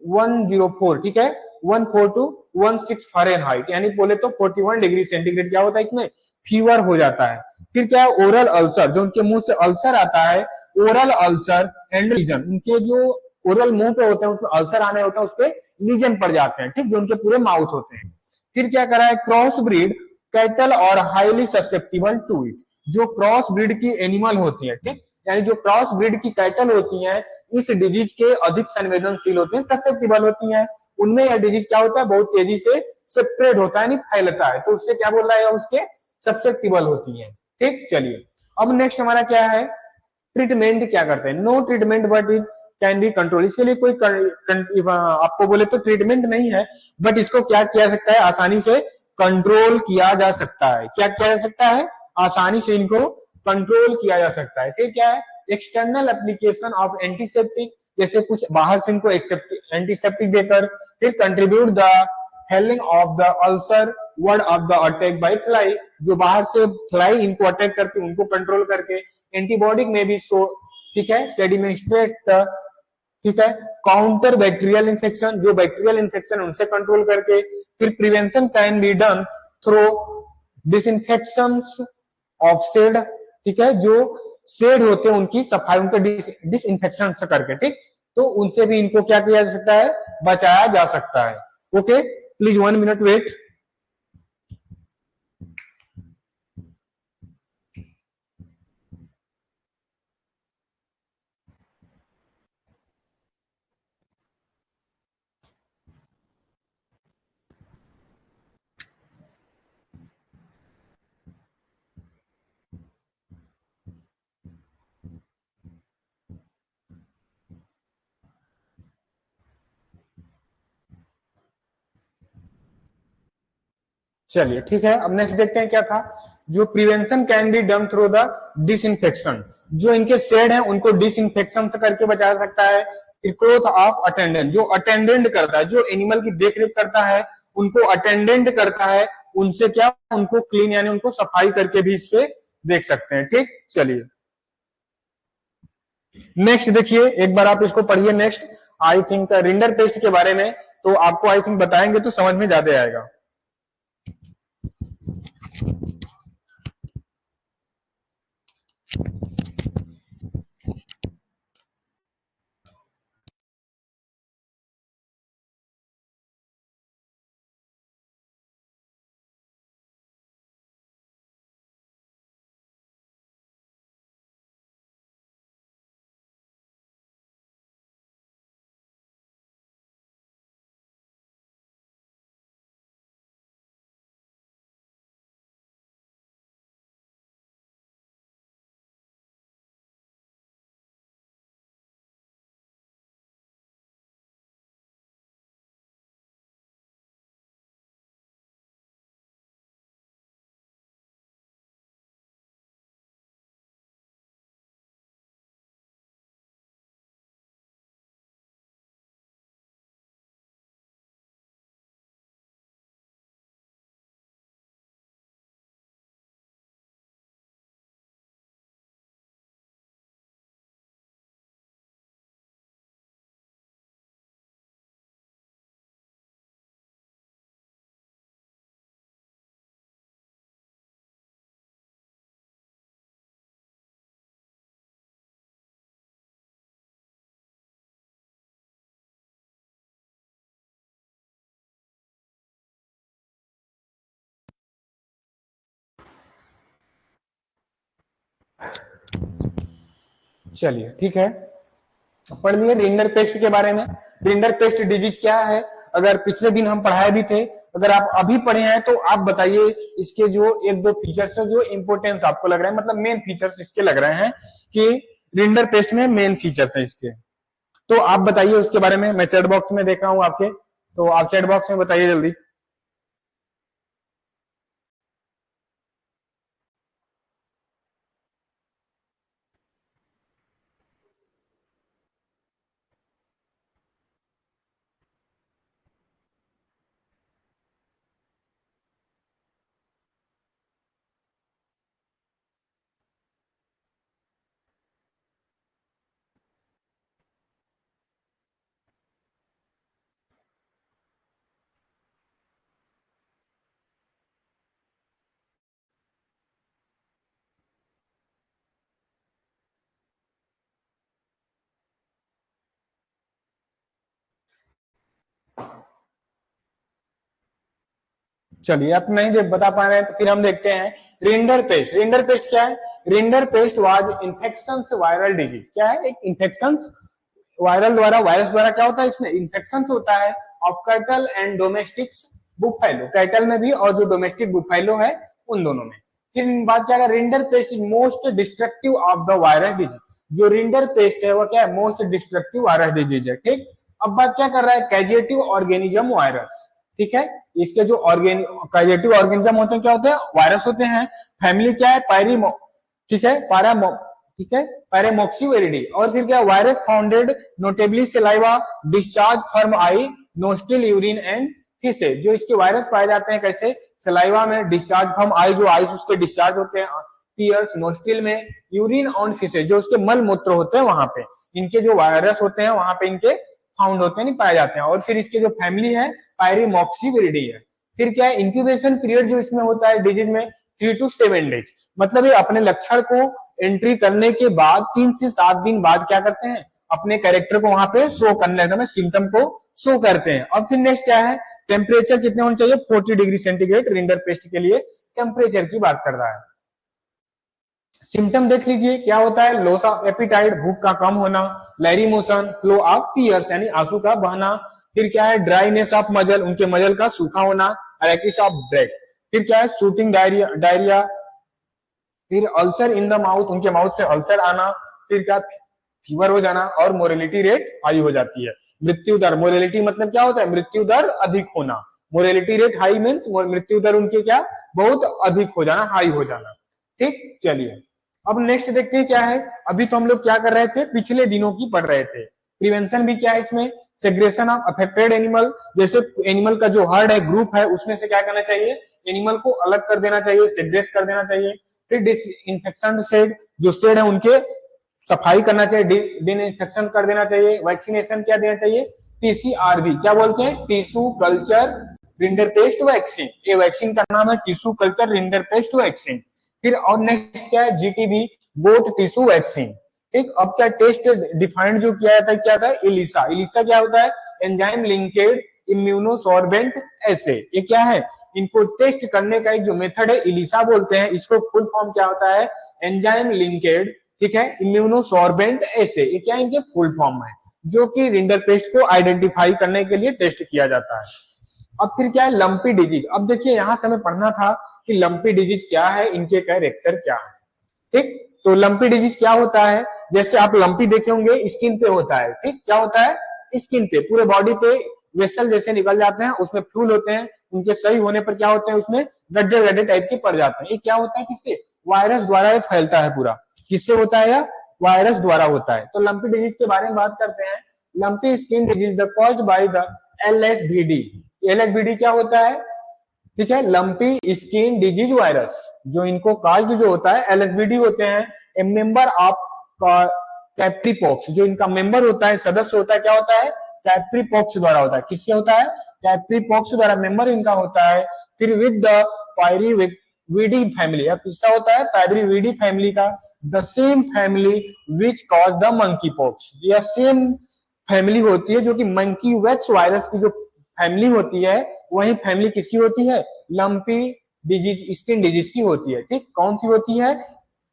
104, ठीक है, 14 टू 16 फ़ारेनहाइट, यानी बोले तो 41 डिग्री सेंटीग्रेड क्या होता है इसमें, फीवर हो जाता है। फिर क्या है, ओरल अल्सर, जो उनके मुंह से अल्सर आता है, ओरल अल्सर एंड लीजन, उनके जो ओरल मुंह पे होते हैं उसमें अल्सर आने होता है, उस पर लीजन पड़ जाते हैं, ठीक, जो उनके पूरे माउथ होते हैं। फिर क्या करा है, क्रॉस ब्रीड कैटल और हाईली ससेप्टिबल टू इट, जो क्रॉस ब्रीड की एनिमल होती है, ठीक, यानी जो क्रॉस ब्रीड की कैटल होती है इस डिजीज के अधिक संवेदनशील होते हैं, ससेप्टिबल होती हैं। उनमें यह डिजीज क्या होता है, बहुत तेजी से स्प्रेड होता है, नहीं फैलता है, तो उससे क्या बोल रहा है, उसके ससेप्टिबल होती है, ठीक। चलिए अब नेक्स्ट हमारा क्या है, ट्रीटमेंट क्या करते हैं, no treatment but it can be control, इसके लिए कोई आपको बोले तो ट्रीटमेंट नहीं है, बट इसको क्या किया सकता है, आसानी से कंट्रोल किया जा सकता है। क्या किया जा सकता है, आसानी से इनको कंट्रोल किया जा सकता है। फिर क्या है, एक्सटर्नल एप्लीकेशन ऑफ एंटीसेप्टिक, जैसे कुछ बाहर से इनको एंटीसेप्टिक देकर। फिर contribute the hailing of the ulcer word of the attack by fly, जो बाहर से फ्लाई इनको अटैक करके उनको कंट्रोल करके। एंटीबॉडी में भी सो, ठीक है, सेडिमेंस्ट्रेट द ठीक है। काउंटर बैक्टीरियल इन्फेक्शन, जो बैक्टीरियल इन्फेक्शन उनसे कंट्रोल करके, फिर prevention can be done through disinfection of shed, ठीक है, जो शेड होते हैं उनकी सफाई, उनके डिसइंफेक्शन से करके, ठीक, तो उनसे भी इनको क्या किया जा सकता है, बचाया जा सकता है। Okay, please 1 minute wait. चलिए ठीक है, अब नेक्स्ट देखते हैं क्या था। जो prevention can be done through the disinfection, जो इनके शेड हैं उनको डिसइंफेक्शन से करके बचा सकता है। ग्रोथ ऑफ अटेंडेंट, जो अटेंडेंट करता है, जो एनिमल की देखरेख करता है, उनको अटेंडेंट करता है, उनसे क्या, उनको क्लीन यानी उनको सफाई करके भी इससे देख सकते हैं। ठीक, चलिए नेक्स्ट देखिए, एक बार आप इसको पढ़िए next, I think rinder paste के बारे में, तो आपको आई थिंक बताएंगे तो समझ में ज्यादा आएगा। चलिए ठीक है, पढ़ लिए रिंडर पेस्ट के बारे में। रिंडर पेस्ट डिजीज क्या है, अगर पिछले दिन हम पढ़ाए भी थे, अगर आप अभी पढ़े हैं तो आप बताइए इसके जो एक दो फीचर्स है, जो इंपोर्टेंस आपको लग रहा है, मतलब मेन फीचर्स इसके लग रहे हैं कि रिंडर पेस्ट में मेन फीचर्स है इसके, तो आप बताइए उसके बारे में। मैं चैट बॉक्स में देख रहा हूं आपके, तो आप चैट बॉक्स में बताइए जल्दी। चलिए आप नहीं बता पा रहे हैं तो फिर हम देखते हैं रिंडर पेस्ट। रिंडर पेस्ट क्या है, rinder paste was infection viral disease, क्या है, एक इन्फेक्शन वायरल द्वारा, वायरस द्वारा क्या होता है, इसमें इन्फेक्शन होता है of cattle and domestics buffalo, cattle में भी और जो डोमेस्टिक बुफैलो है उन दोनों में। फिर बात क्या है, rinder paste is most destructive of the virus disease, जो रिंडर पेस्ट है वो क्या है, मोस्ट डिस्ट्रक्टिव वायरस डिजीज है। ठीक, अब बात क्या कर रहा है, कैजेटिव ऑर्गेनिज्म वायरस, ठीक है, इसके जो कैजेटिव ऑर्गेनिज्म होते हैं क्या होते हैं, वायरस होते हैं। फैमिली क्या है, पायरिमो, ठीक है, पारामो, ठीक है, पैरामोक्सिवेरिडी। और फिर क्या, virus founded notably saliva discharge from I nostril urine and faeces, जो इसके वायरस पाए जाते हैं कैसे, सलाइवा में, डिस्चार्ज फ्रॉम आई जो आइस उसके डिस्चार्ज होते हैं, टीयर्स नोस्ट्रिल में, यूरिन ऑन फीसेज जो उसके मल मूत्र होते हैं वहां पे। इनके जो वायरस होते हैं वहां पे इनके फाउंड होते हैं, नहीं पाए जाते हैं। और फिर इसके जो फैमिली है पायरीमॉक्सीविरिडी है। फिर क्या है, इंक्यूबेशन पीरियड जो इसमें होता है डिजीज में 3 to 7 डेज, मतलब ये अपने लक्षण को एंट्री करने के बाद 3 से 7 दिन बाद क्या करते हैं, अपने कैरेक्टर को वहां पे शो करने लगते हैं, सिम्टम को शो करते हैं। और फिर नेक्स्ट क्या है, टेम्परेचर कितने होने चाहिए, 40 डिग्री सेंटीग्रेड रिंडरपेस्ट के लिए टेम्परेचर की बात कर रहा है। सिम्टम देख लीजिए क्या होता है, लॉस ऑफ एपिटाइट, भूख का कम होना, लैरिमोशन, फ्लो ऑफ टीयर्स यानी आंसू का बहना, फिर क्या है ड्राइनेस ऑफ मजल, उनके मजल का सूखा होना, रैकिश ऑफ ब्रेथ, फिर क्या है शूटिंग डायरिया, फिर अल्सर इन द माउथ, उनके माउथ से अल्सर आना, फिर क्या फीवर हो जाना, और मोरेलिटी रेट हाई हो जाती है। मृत्यु दर, मोरेलिटी मतलब क्या होता है, मृत्यु दर अधिक होना, मोरेलिटी रेट हाई मीन्स मृत्यु दर उनके क्या बहुत अधिक हो जाना, हाई हो जाना। ठीक, चलिए अब नेक्स्ट देखते हैं क्या है। अभी तो हम लोग क्या कर रहे थे, पिछले दिनों की पढ़ रहे थे। प्रिवेंशन भी क्या है इसमें, सेग्रेशन ऑफ अफेक्टेड एनिमल, जैसे एनिमल का जो हर्ड है, ग्रुप है, उसमें से क्या करना चाहिए, एनिमल को अलग कर देना चाहिए, सेग्रेस कर देना चाहिए। फिर डिसइंफेक्शन शेड, जो शेड है उनके सफाई करना चाहिए, डिसइंफेक्शन कर देना चाहिए। वैक्सीनेशन क्या देना चाहिए, टीसीआरवी, क्या बोलते हैं, टिश्यू कल्चर रिंडरपेस्ट वैक्सीन, ये वैक्सीन का नाम है टिश्यू कल्चर रिंडरपेस्ट वैक्सीन। फिर और नेक्स्ट क्या है, जीटीबी गोट टिश्यू वैक्सीन। ठीक, अब क्या टेस्ट डिफाइंड जो किया जाता है, क्या था, इलिसा। इलिसा क्या होता है, एंजाइम लिंकेड इम्यूनोसॉर्बेंट एसे, ये क्या है, इनको टेस्ट करने का एक जो मेथड है इलिसा बोलते हैं। इसको फुल फॉर्म क्या होता है, एंजाइम लिंकेड, ठीक है, इम्यूनोसॉर्बेंट एसे, ये क्या इनके फुल फॉर्म है, जो कि रिंडरपेस्ट को आइडेंटिफाई करने के लिए टेस्ट किया जाता है। अब फिर क्या है, लंपी डिजीज। अब देखिए यहां से हमें पढ़ना था कि लंपी डिजीज क्या है, इनके कैरेक्टर क्या है। ठीक, तो लंपी डिजीज क्या होता है, जैसे आप लंपी देखे होंगे स्किन पे होता है। ठीक, क्या होता है, स्किन पे, पूरे बॉडी पे वेसल जैसे निकल जाते हैं, उसमें फ्लूल होते हैं, उनके सही होने पर क्या होते हैं, उसमें गड्ढे गड्ढे टाइप के पड़ जाते हैं। ये क्या होता है, किससे, वायरस द्वारा ये फैलता है पूरा। किससे होता है, या वायरस द्वारा होता है। तो लंपी डिजीज के बारे में बात करते हैं। Lumpy skin disease the caused by the LSBD. LSBD क्या होता है, ठीक है, लंपी स्किन डिजीज वायरस, जो इनको काज जो होता है एलएसबीडी होते हैं। ए मेंबर ऑफ कैप्रीपॉक्स, जो इनका मेंबर होता है, सदस्य होता है, क्या होता है, कैप्रीपॉक्स द्वारा होता है। किससे होता है, कैप्रीपॉक्स द्वारा मेंबर इनका होता है। फिर विद द पायरीविडी फैमिली, अब किसका होता है, पायरीविडी फैमिली का, the same family which cause the monkey pox, यह सेम फैमिली होती है जो कि मंकी वैक्स वायरस की जो फैमिली होती है, वही फैमिली किसकी होती है, लंपी डिजीज स्किन डिजीज की होती है। ठीक, कौन सी होती है,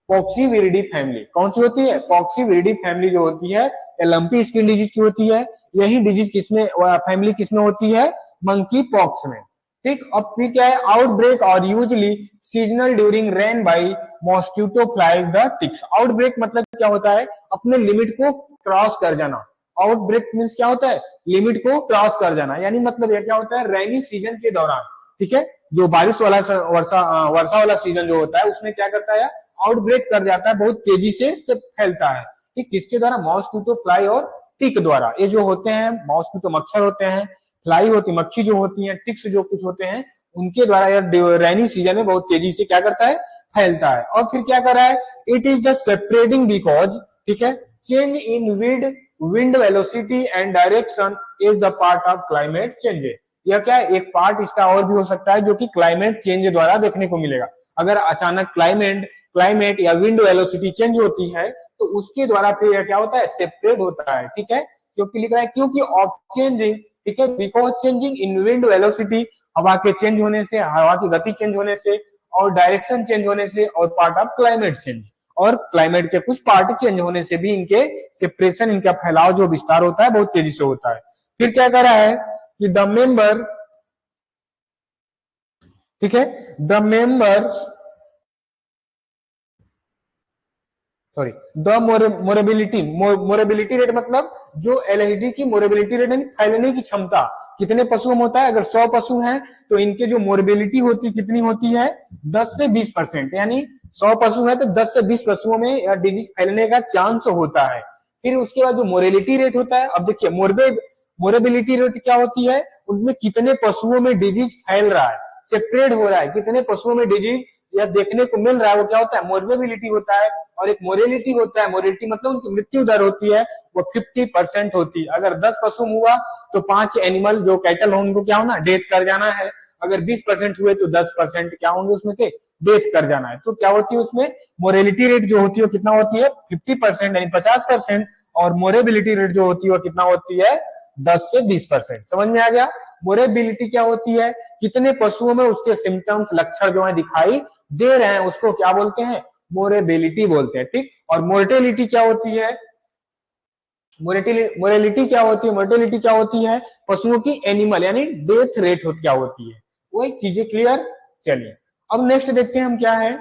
पॉक्सीविरिडी फैमिली। कौन सी होती है, पॉक्सीविरिडी फैमिली जो होती है, लंपी स्किन डिजीज की होती है। यही डिजीज किसमें, फैमिली किसमें होती है, मंकी पॉक्स में। ठीक, अब फिर क्या है, आउटब्रेक और usually seasonal during rain by mosquito flies the ticks. Outbreak मतलब क्या होता है, अपने लिमिट को क्रॉस कर जाना। आउटब्रेक मींस क्या होता है, लिमिट को क्रॉस कर जाना, यानी मतलब ये क्या होता है, रेनी सीजन के दौरान, ठीक है, जो बारिश वाला वर्षा वाला सीजन जो होता है, उसमें क्या करता है, आउटब्रेक कर जाता है, बहुत तेजी से फैलता है। ठीक, किसके द्वारा, मॉस्किटो फ्लाई और टिक द्वारा। ये जो होते हैं मॉस्किटो मच्छर होते हैं, फ्लाई होती मक्खी जो होती है, टिक्स जो कुछ होते हैं, उनके द्वारा यह रेनी सीजन में बहुत तेजी से क्या करता है, फैलता है। और फिर क्या कर रहा है, it is the separating because, ठीक है, change in wind velocity and direction is the part of climate change. यह क्या है, एक पार्ट इसका और भी हो सकता है जो कि क्लाइमेट चेंज द्वारा देखने को मिलेगा। अगर अचानक क्लाइमेट या विंड वेलोसिटी चेंज होती है तो उसके द्वारा फिर यह क्या होता है, सेपरेट होता है। ठीक है, क्योंकि लिखा है क्योंकि ऑफ चेंजिंग, ठीक है, because changing in wind velocity, हवा के चेंज होने से, हवा की गति चेंज होने से, और डायरेक्शन चेंज होने से, और पार्ट ऑफ क्लाइमेट चेंज, और क्लाइमेट के कुछ पार्ट चेंज होने से भी इनके सेपरेशन, इनका फैलाव जो विस्तार होता है बहुत तेजी से होता है। फिर क्या कर रहा है कि द मेंबर, ठीक है, the member, sorry, the morbidity rate मतलब जो एलएचडी की मोरेबिलिटी रेट यानी फैलने की क्षमता कितने पशुओं में होता है। अगर 100 पशु हैं तो इनके जो मोरेबिलिटी होती कितनी होती है, 10 से 20%, यानी 100 पशु है तो 10 से 20 पशुओं में या डिजीज फैलने का चांस होता है। फिर उसके बाद जो मोरेलिटी रेट होता है, अब देखिए मोरेबिलिटी रेट क्या होती है, उनमें कितने पशुओं में डिजीज फैल रहा है, सेपरेट हो रहा है, कितने पशुओं में डिजीज या देखने को मिल रहा है, वो क्या होता है, मोरेबिलिटी होता है। और एक मोरेलिटी होता है, मोरेलिटी मतलब उनकी मृत्यु दर होती है, वो 50% होती है। अगर 10 पशु हुआ तो 5 एनिमल जो कैटल होंगे उनको क्या होना, डेथ कर जाना है। अगर 20% हुए तो 10% क्या होंगे उसमें से, डेथ कर जाना है। तो क्या होती है उसमें मोरेलिटी रेट जो होती है वो कितना होती है, 50% यानी 50%। और मोरेबिलिटी रेट जो होती है वो कितना होती है, 10 से 20%। समझ में आ गया। मोरेबिलिटी क्या होती है, कितने पशुओं में उसके सिम्टम्स लक्षण जो है दिखाई दे रहे हैं उसको क्या बोलते हैं, मोरेबिलिटी बोलते हैं। ठीक। और मोर्टेलिटी क्या होती है, मोरेलिटी क्या होती है, मोर्टेलिटी क्या होती है, पशुओं की एनिमल यानी डेथ रेट क्या होती है। वो एक चीजें क्लियर। चलिए अब नेक्स्ट देखते हैं हम क्या है,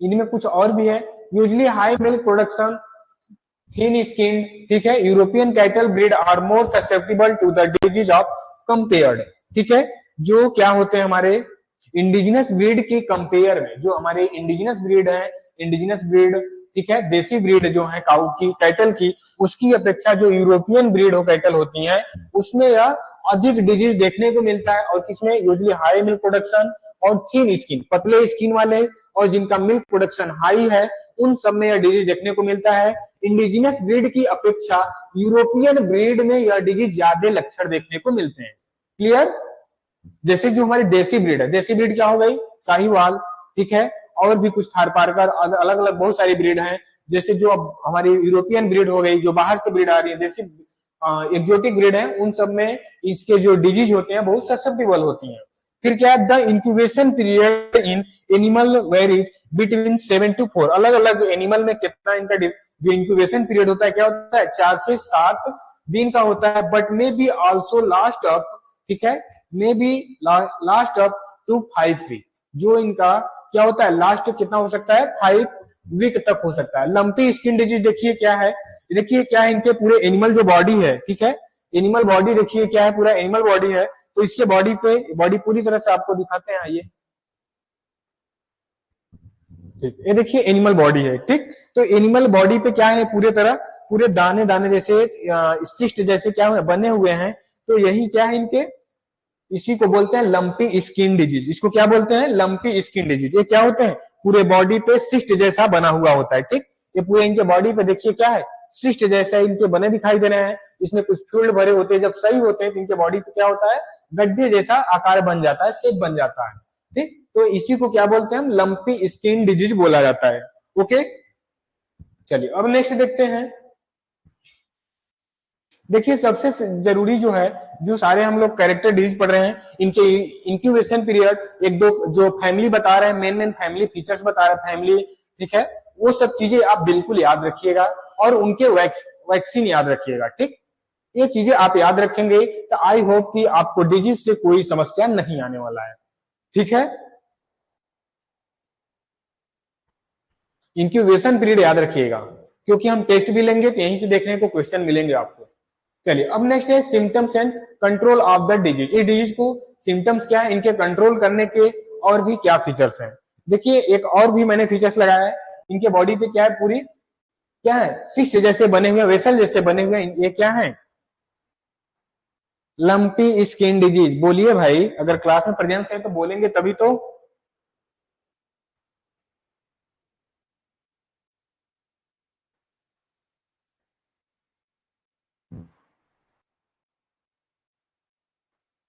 इनमें कुछ और भी है। Usually high milk production, thin skin, ठीक है, European cattle breed are more susceptible to the disease of compared. ठीक है, जो क्या होते हैं हमारे इंडिजिनस ब्रीड के कंपेयर में, जो हमारे इंडिजिनस ब्रीड है, इंडिजिनस ब्रीड, ठीक है, देसी ब्रीड जो है काउ की, कैटल की, उसकी अपेक्षा जो यूरोपियन ब्रीड हो कैटल होती है उसमें यह अधिक डिजीज देखने को मिलता है। और किसमें, यूजली हाई मिल्क प्रोडक्शन और थिन स्किन, पतले स्किन वाले और जिनका मिल्क प्रोडक्शन हाई है उन सब में यह डिजीज देखने को मिलता है। इंडिजिनस ब्रीड की अपेक्षा यूरोपियन ब्रीड में यह डिजीज ज्यादा लक्षण देखने को मिलते हैं। क्लियर। जैसे जो हमारी देसी ब्रीड है, देसी ब्रीड क्या हो गई, शाहीवाल, ठीक है, और भी कुछ थारपारकर, अलग अलग बहुत सारी ब्रीड हैं। जैसे जो अब हमारी यूरोपियन ब्रीड हो गई, जो बाहर से ब्रीड आ रही है, देसी एक्जोटिक ब्रीड है, उन सब में इसके जो डिजीज होते हैं बहुत ससेप्टेबल होती हैं। फिर क्या है, the incubation period in animal varies between 7 to 4। अलग अलग एनिमल में कितना इनका जो इंक्यूबेशन पीरियड होता है क्या होता है, 4 से 7 दिन का होता है। But may be also last up, ठीक है, may be last up to 5 week. जो इनका क्या होता है, लास्ट कितना हो सकता है, 5 वीक तक हो सकता है। लंपी स्किन डिजीज देखिए क्या है, देखिए क्या है, इनके पूरे एनिमल जो बॉडी है, ठीक है, एनिमल बॉडी देखिए क्या है, पूरा एनिमल बॉडी है। तो इसके बॉडी पे, बॉडी पूरी तरह से आपको दिखाते हैं, आइए। ठीक, ये देखिए एनिमल बॉडी है। ठीक, तो एनिमल बॉडी पे क्या है, पूरे तरह पूरे दाने दाने जैसे स्टिस्ट जैसे क्या है बने हुए हैं। तो यही क्या है इनके, इसी को बोलते हैं लंपी स्किन डिजीज। इसको क्या बोलते हैं, लंपी स्किन डिजीज। ये क्या होते हैं, पूरे बॉडी पे सिस्ट जैसा बना हुआ होता है। ठीक, ये पूरे इनके बॉडी पे देखिए क्या है, सिस्ट जैसा इनके बने दिखाई दे रहे हैं। इसमें कुछ फ्लूइड भरे होते हैं, जब सही होते हैं तो इनके बॉडी पे क्या होता है, गड्ढे जैसा आकार बन जाता है, शेप बन जाता है। ठीक, तो इसी को क्या बोलते हैं हम, लंपी स्किन डिजीज बोला जाता है। ओके, चलिए अब नेक्स्ट देखते हैं। देखिए सबसे जरूरी जो है, जो सारे हम लोग कैरेक्टर डिजीज पढ़ रहे हैं, इनके इंक्यूबेशन पीरियड, एक दो जो फैमिली बता रहे हैं, मेन फैमिली फीचर्स बता रहे हैं फैमिली, ठीक है, वो सब चीजें आप बिल्कुल याद रखिएगा। और उनके वैक्सीन याद रखिएगा। ठीक, ये चीजें आप याद रखेंगे तो आई होप कि आपको डिजीज से कोई समस्या नहीं आने वाला है। ठीक है, इंक्यूबेशन पीरियड याद रखिएगा, क्योंकि हम टेस्ट भी लेंगे तो यहीं से देखने को क्वेश्चन मिलेंगे आपको। चलिए अब नेक्स्ट है symptoms and control of the disease. इस डिजीज को सिम्टम्स क्या है, इनके कंट्रोल करने के और भी क्या फीचर्स हैं। देखिए एक और भी मैंने फीचर्स लगाया है, इनके बॉडी पे क्या है, पूरी क्या है, सिस्ट जैसे बने हुए, वेसल जैसे बने हुए, ये क्या है, लंपी स्किन डिजीज। बोलिए भाई, अगर क्लास में प्रेजेंस है तो बोलेंगे तभी तो।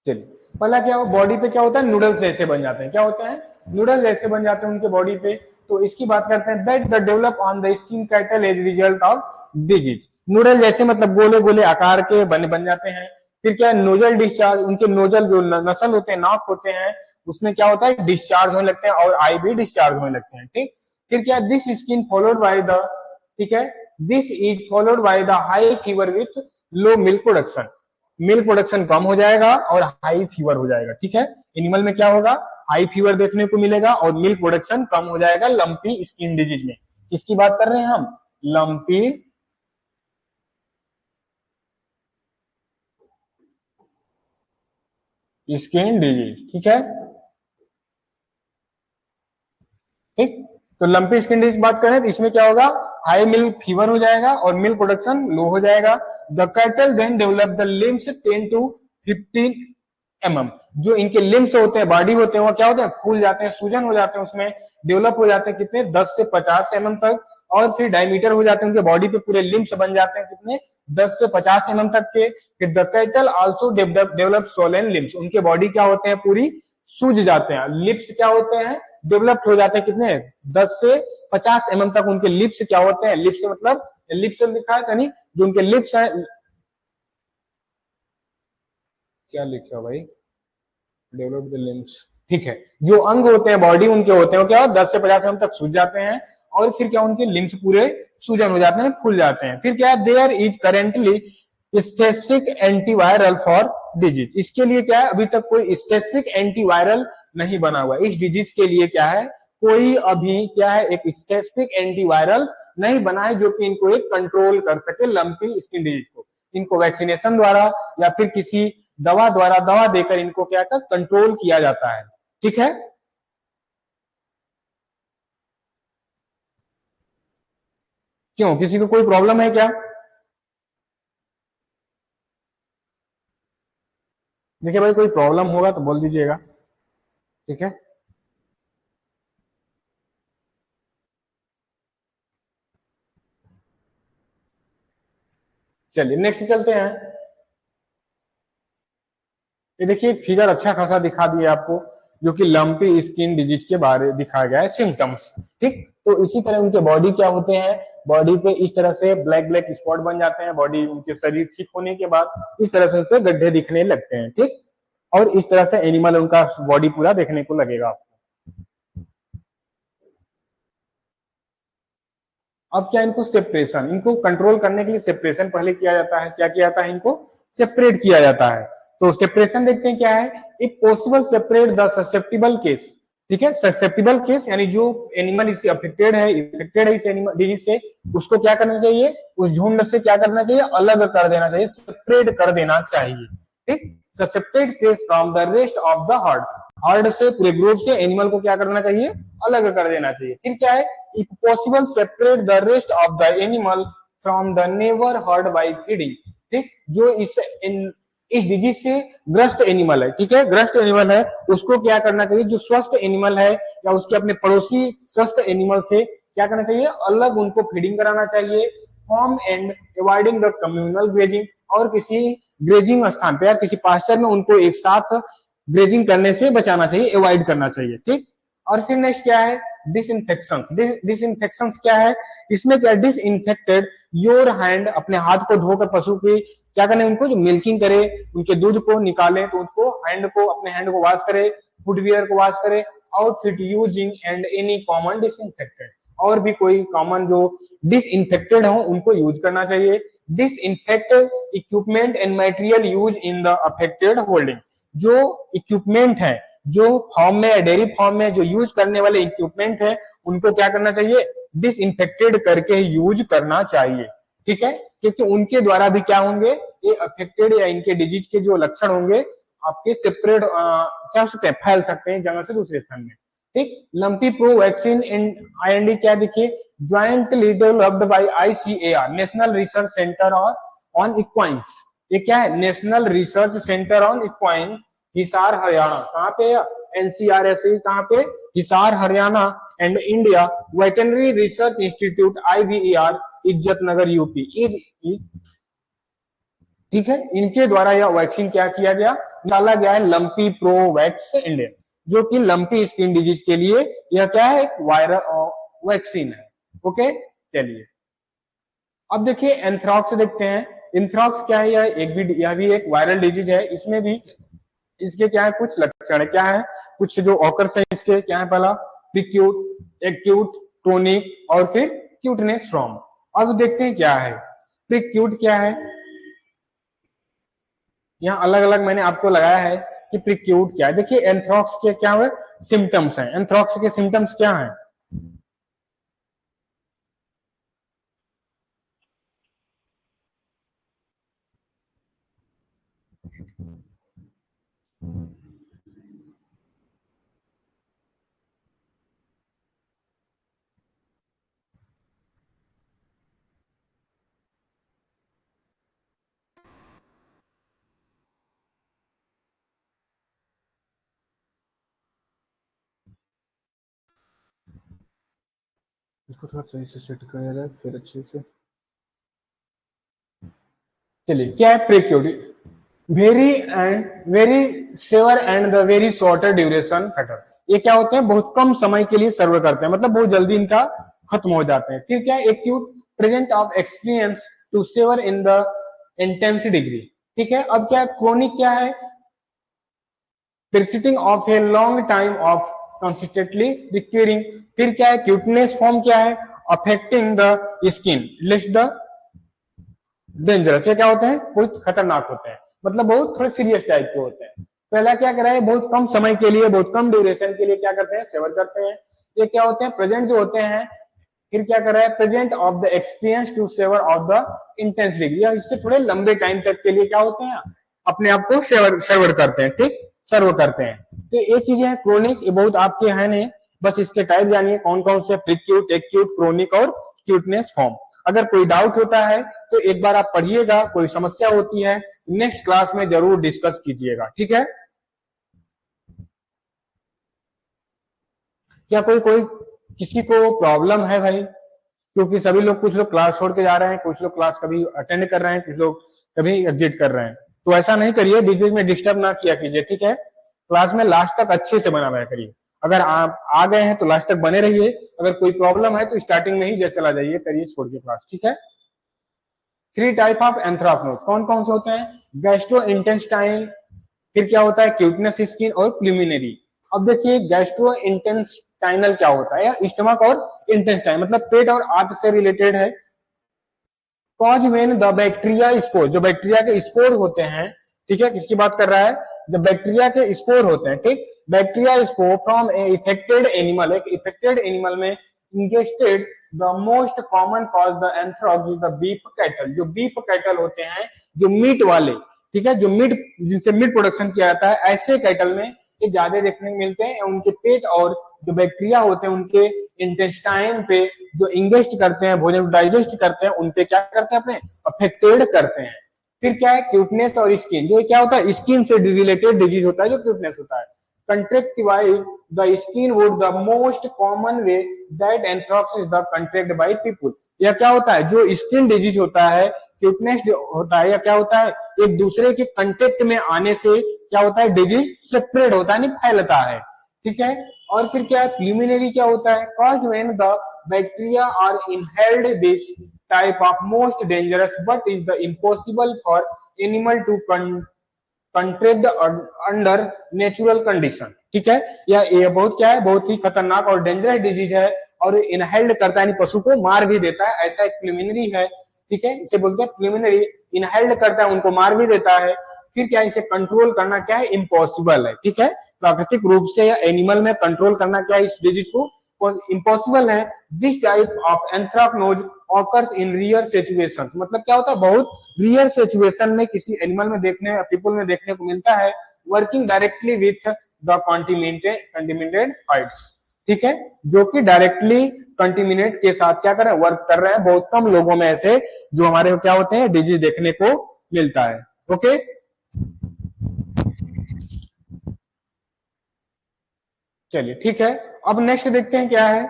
चलिए पहला क्या हो, बॉडी पे क्या होता है, नूडल्स जैसे बन जाते हैं। क्या होते हैं, नूडल्स जैसे बन जाते हैं उनके बॉडी पे। तो इसकी बात करते हैं, that the develop on the skin cattle as result of disease. Nodule जैसे मतलब गोले गोले आकार के बन जाते हैं। फिर क्या है, नोजल डिस्चार्ज, उनके नोजल जो नसल होते हैं, नाक होते हैं, उसमें क्या होता है, डिस्चार्ज होने लगते हैं, और आई भी डिस्चार्ज होने लगते हैं। ठीक, फिर क्या, this skin followed by the, ठीक है, this is followed by the high fever with low milk production. Milk production कम हो जाएगा और हाई फीवर हो जाएगा। ठीक है, एनिमल में क्या होगा, हाई फीवर देखने को मिलेगा और मिल्क प्रोडक्शन कम हो जाएगा लंपी स्किन डिजीज में। किसकी बात कर रहे हैं हम, लंपी स्किन डिजीज। ठीक है, ठीक, तो लंपी स्किन डिजीज बात करें तो इसमें क्या होगा, हाई मिल्क फीवर हो जाएगा और मिल्क प्रोडक्शन लो हो जाएगा। The cattle then develop the limbs 10 to 15 mm। जो इनके लिम्स होते हैं, बॉडी होते हैं, वो क्या होते हैं, फूल जाते हैं, सूजन हो जाते हैं, उसमें डेवलप हो जाते हैं कितने, 10 से 50 mm तक। और फिर डायमीटर हो जाते हैं उनके बॉडी पे, पूरे लिम्स बन जाते हैं कितने, 10 से 50 तक के। फिर the cattle also develop Solan limbs, उनके बॉडी क्या होते हैं, पूरी सूज जाते हैं। लिप्स क्या होते हैं, डेवलप्ड हो जाते हैं कितने, 10 से 50 तक उनके लिप्स क्या होते हैं। लिप्स मतलब लिप्स लिखा है कहीं, जो उनके लिप्स है, क्या लिखा भाई, डेवलप द लिम्स, ठीक है। जो अंग होते हैं बॉडी उनके होते हैं, क्या 10 से 50 तक सूज जाते हैं, और फिर क्या उनके लिम्स पूरे सूजन हो जाते हैं, फूल जाते हैं। फिर क्या, there is currently specific antiviral for disease, इसके लिए क्या है, अभी तक कोई स्पेसिफिक एंटीवायरल नहीं बना हुआ इस डिजीज के लिए, क्या है, कोई अभी क्या है, एक स्पेसिफिक एंटीवायरल नहीं बना है जो कि इनको एक कंट्रोल कर सके लंपी स्किन डिजीज को। इनको वैक्सीनेशन द्वारा या फिर किसी दवा द्वारा, दवा देकर इनको क्या कर कंट्रोल किया जाता है, ठीक है। क्यों, किसी को कोई प्रॉब्लम है क्या? देखिए भाई, कोई प्रॉब्लम होगा तो बोल दीजिएगा, ठीक है। चलिए नेक्स्ट चलते हैं। ये देखिए एक फिगर अच्छा खासा दिखा दिया आपको, जो कि लंपी स्किन डिजीज के बारे दिखाया गया है, सिम्टम्स, ठीक। तो इसी तरह उनके बॉडी क्या होते हैं, बॉडी पे इस तरह से ब्लैक ब्लैक स्पॉट बन जाते हैं, बॉडी उनके शरीर ठीक होने के बाद इस तरह से उस पर गड्ढे दिखने लगते हैं, ठीक। और इस तरह से एनिमल उनका बॉडी पूरा देखने को लगेगा आपको। अब क्या, इनको सेपरेशन, इनको कंट्रोल करने के लिए सेपरेशन पहले किया जाता है। क्या किया जाता है, इनको सेपरेट किया जाता है। तो सेपरेशन देखते हैं क्या है, एक possible separate the susceptible case, ठीक है। ससेप्टिबल केस यानी जो एनिमल इससे इफेक्टेड है इस एनिमल डिजीज से, उसको क्या करना चाहिए, उस झुंड से क्या करना चाहिए, अलग कर देना चाहिए, सेपरेट कर देना चाहिए, ठीक। Suspected case from the rest of the herd, herd से, पूरे ग्रुप से एनिमल को क्या करना चाहिए, अलग कर देना चाहिए। फिर क्या है, if possible separate the rest of the animal from the neighbor herd by feeding, ठीक। जो इस डिजीज से ग्रस्त एनिमल है, ठीक है, ग्रस्त एनिमल है, उसको क्या करना चाहिए, जो स्वस्थ एनिमल है या उसके अपने पड़ोसी स्वस्थ एनिमल से क्या करना चाहिए, अलग उनको फीडिंग कराना चाहिए। Form and avoiding the communal grazing, और किसी ग्रेजिंग स्थान पे या किसी पास्चर में उनको एक साथ ग्रेजिंग करने से बचाना चाहिए, अवॉइड करना चाहिए, ठीक। और फिर नेक्स्ट क्या है, डिसइंफेक्शन। डिसइंफेक्शन क्या है, इसमें क्या, डिसइंफेक्टेड योर हैंड, अपने हाथ को धोकर पशु की क्या करने, उनको जो मिल्किंग करे, उनके दूध को निकाले तो उसको हैंड को, अपने हैंड को वॉश करे, फुटवियर को वॉश करे, outfit using and any common disinfected, और भी कोई कॉमन जो डिसइंफेक्टेड हो उनको यूज करना चाहिए। Disinfected equipment and material use in the affected holding, जो इक्विपमेंट है, जो फॉर्म में, डेयरी फॉर्म में जो यूज करने वाले इक्विपमेंट है, उनको क्या करना चाहिए, डिसइंफेक्टेड करके यूज करना चाहिए, ठीक है। क्योंकि उनके द्वारा भी क्या होंगे, ये अफेक्टेड या इनके डिजीज के जो लक्षण होंगे आपके सेपरेट क्या हो सकते हैं, फैल सकते हैं जगह से दूसरे स्थान में, ठीक। Lumpy pro vaccine in IND क्या देखिए, jointly developed by ICAR, national research centre on equines. ये क्या है, national research centre on equine, Hisar Haryana, कहाँ पे, एनसीआरएस कहाँ पे, Hisar Haryana, and India veterinary research institute IVER, Izzatnagar UP, ठीक है। इनके द्वारा यह वैक्सीन क्या किया गया, डाला गया है, लंपी प्रो वैक्स इंडिया, जो कि लंपी स्किन डिजीज के लिए यह क्या है, एक वायरल वैक्सीन है, ओके। चलिए अब देखिए एंथ्रॉक्स देखते हैं। एंथ्रॉक्स क्या है, यह भी एक वायरल डिजीज है। इसमें भी इसके क्या है, कुछ लक्षण है, क्या है, कुछ जो ऑकर्स है इसके, क्या है, पहला प्रीक्यूट, एक्यूट, टोनिक, और फिर क्यूटनेस फ्रॉम। अब देखते हैं क्या है प्रीक्यूट, क्या है, यहाँ अलग अलग मैंने आपको लगाया है कि प्रीक्यूट क्या है। देखिए एंथ्रॉक्स के क्या हुए सिम्टम्स हैं, एंथ्रॉक्स के सिम्टम्स क्या हैं। इसको थोड़ा सही से सेट करें फिर अच्छे से। चलिए क्या है peracute, very severe and the very shorter duration fatal. ये क्या होते हैं, बहुत कम समय के लिए सर्व करते हैं, मतलब बहुत जल्दी इनका खत्म हो जाते हैं। फिर क्या है acute, present of experience to severe in the intense degree. ठीक है, अब क्या है क्रोनिक, क्या है persisting of a long time of consistently recurring। फिर क्या है क्यूटनेस फॉर्म, क्या है affecting the skin less the dangerous. ये क्या होते हैं बहुत खतरनाक होते हैं, मतलब बहुत थोड़े सीरियस टाइप के होते हैं। पहला क्या कर रहा है, बहुत कम समय के लिए, बहुत कम ड्यूरेशन के लिए क्या करते हैं सेवन करते हैं। ये क्या होते हैं प्रेजेंट जो होते हैं। फिर क्या कर रहा है present of the experience to severe of the intense degree, या इससे थोड़े लंबे टाइम तक के लिए क्या होते हैं अपने आप को सर्वर करते हैं। ठीक, सर्व करते हैं। तो ये चीजें हैं क्रोनिक, ये बहुत आपके है नहीं, बस इसके टाइप जानिए कौन कौन से, प्रीक्यूट, एक्यूट, क्रोनिक और क्यूटनेस फॉर्म। अगर कोई डाउट होता है तो एक बार आप पढ़िएगा, कोई समस्या होती है नेक्स्ट क्लास में जरूर डिस्कस कीजिएगा। ठीक है, क्या कोई कोई किसी को प्रॉब्लम है भाई, क्योंकि सभी लोग, कुछ लोग क्लास छोड़ के जा रहे हैं, कुछ लोग क्लास कभी अटेंड कर रहे हैं, कुछ लोग कभी एग्जिट कर रहे हैं। तो ऐसा नहीं करिए, बीच बीच में डिस्टर्ब ना किया कीजिए। ठीक है, क्लास में लास्ट तक अच्छे से बना हुआ करिए। अगर आप आ गए हैं तो लास्ट तक बने रहिए, अगर कोई प्रॉब्लम है तो स्टार्टिंग में ही चला जाइए, करिए छोड़ के क्लास। ठीक है, थ्री टाइप ऑफ एंथ्राकनोज कौन कौन से होते हैं, गैस्ट्रो इंटेस्टाइन, फिर क्या होता है क्यूटनेस स्किन और प्रिलिमिनरी। अब देखिए गैस्ट्रो इंटेस्टाइनल क्या होता है, या स्टमक और इंटेस्टाइन मतलब पेट और आंत से रिलेटेड है। Cause when the bacteria spore, जो बैक्टीरिया के स्पोर होते हैं, ठीक है किसकी बात कर रहा है, जब बैक्टीरिया के स्पोर होते हैं, ठीक, bacteria spore from a infected animal, एक इफेक्टेड एनिमल में ingested the most common cause the anthrax the beef cattle, जो बीफ कैटल होते हैं जो मीट वाले, ठीक है, जो मीट जिनसे मीट प्रोडक्शन किया जाता है, ऐसे कैटल में ये ज्यादा देखने को मिलते हैं। उनके पेट और जो बैक्टीरिया होते हैं उनके इंटेस्टाइन पे जो इंगेस्ट करते हैं, भोजन डाइजेस्ट करते हैं, उनपे क्या करते हैं अपने अफेक्टेड करते हैं। फिर क्या है क्यूटनेस और स्किन, जो क्या होता है स्किन से रिलेटेड डिजीज होता है जो क्यूटनेस होता है। Contract via the skin would the most common way that anthrax is the contract by people. यह क्या होता है जो स्किन डिजीज होता है, क्यूटनेस होता है, या क्या होता है एक दूसरे के कंटेक्ट में आने से क्या होता है डिजीज स्प्रेड होता है, नहीं फैलता है। ठीक है, और फिर क्या है प्रिलिमिनरी क्या होता है, cause when the bacteria are inhaled this type of most dangerous but is the impossible for animal to contract under natural condition. ठीक है, या ये बहुत क्या है बहुत ही खतरनाक और डेंजरस डिजीज है, और इनहेल्ड करता है पशु को मार भी देता है, ऐसा एक प्रिलिमिनरी है। ठीक है, इसे बोलते हैं प्रिलिमिनरी, इनहेल्ड करता है उनको मार भी देता है। फिर क्या इसे कंट्रोल करना क्या है इम्पॉसिबल है। ठीक है, प्राकृतिक रूप से या एनिमल में कंट्रोल करना क्या है इस डिजीज को इम्पॉसिबल है। This type of anthracnose occurs in rear situation, मतलब क्या होता है बहुत रियर सिचुएशन में किसी एनिमल में देखने पीपल में देखने को मिलता है। Working directly with the contaminated fights, ठीक है, जो कि डायरेक्टली कंटिमिनेट के साथ क्या कर रहे हैं वर्क कर रहे हैं। बहुत कम लोगों में ऐसे जो हमारे क्या होते हैं डिजीज देखने को मिलता है। ओके, चलिए ठीक है, अब नेक्स्ट देखते हैं क्या है।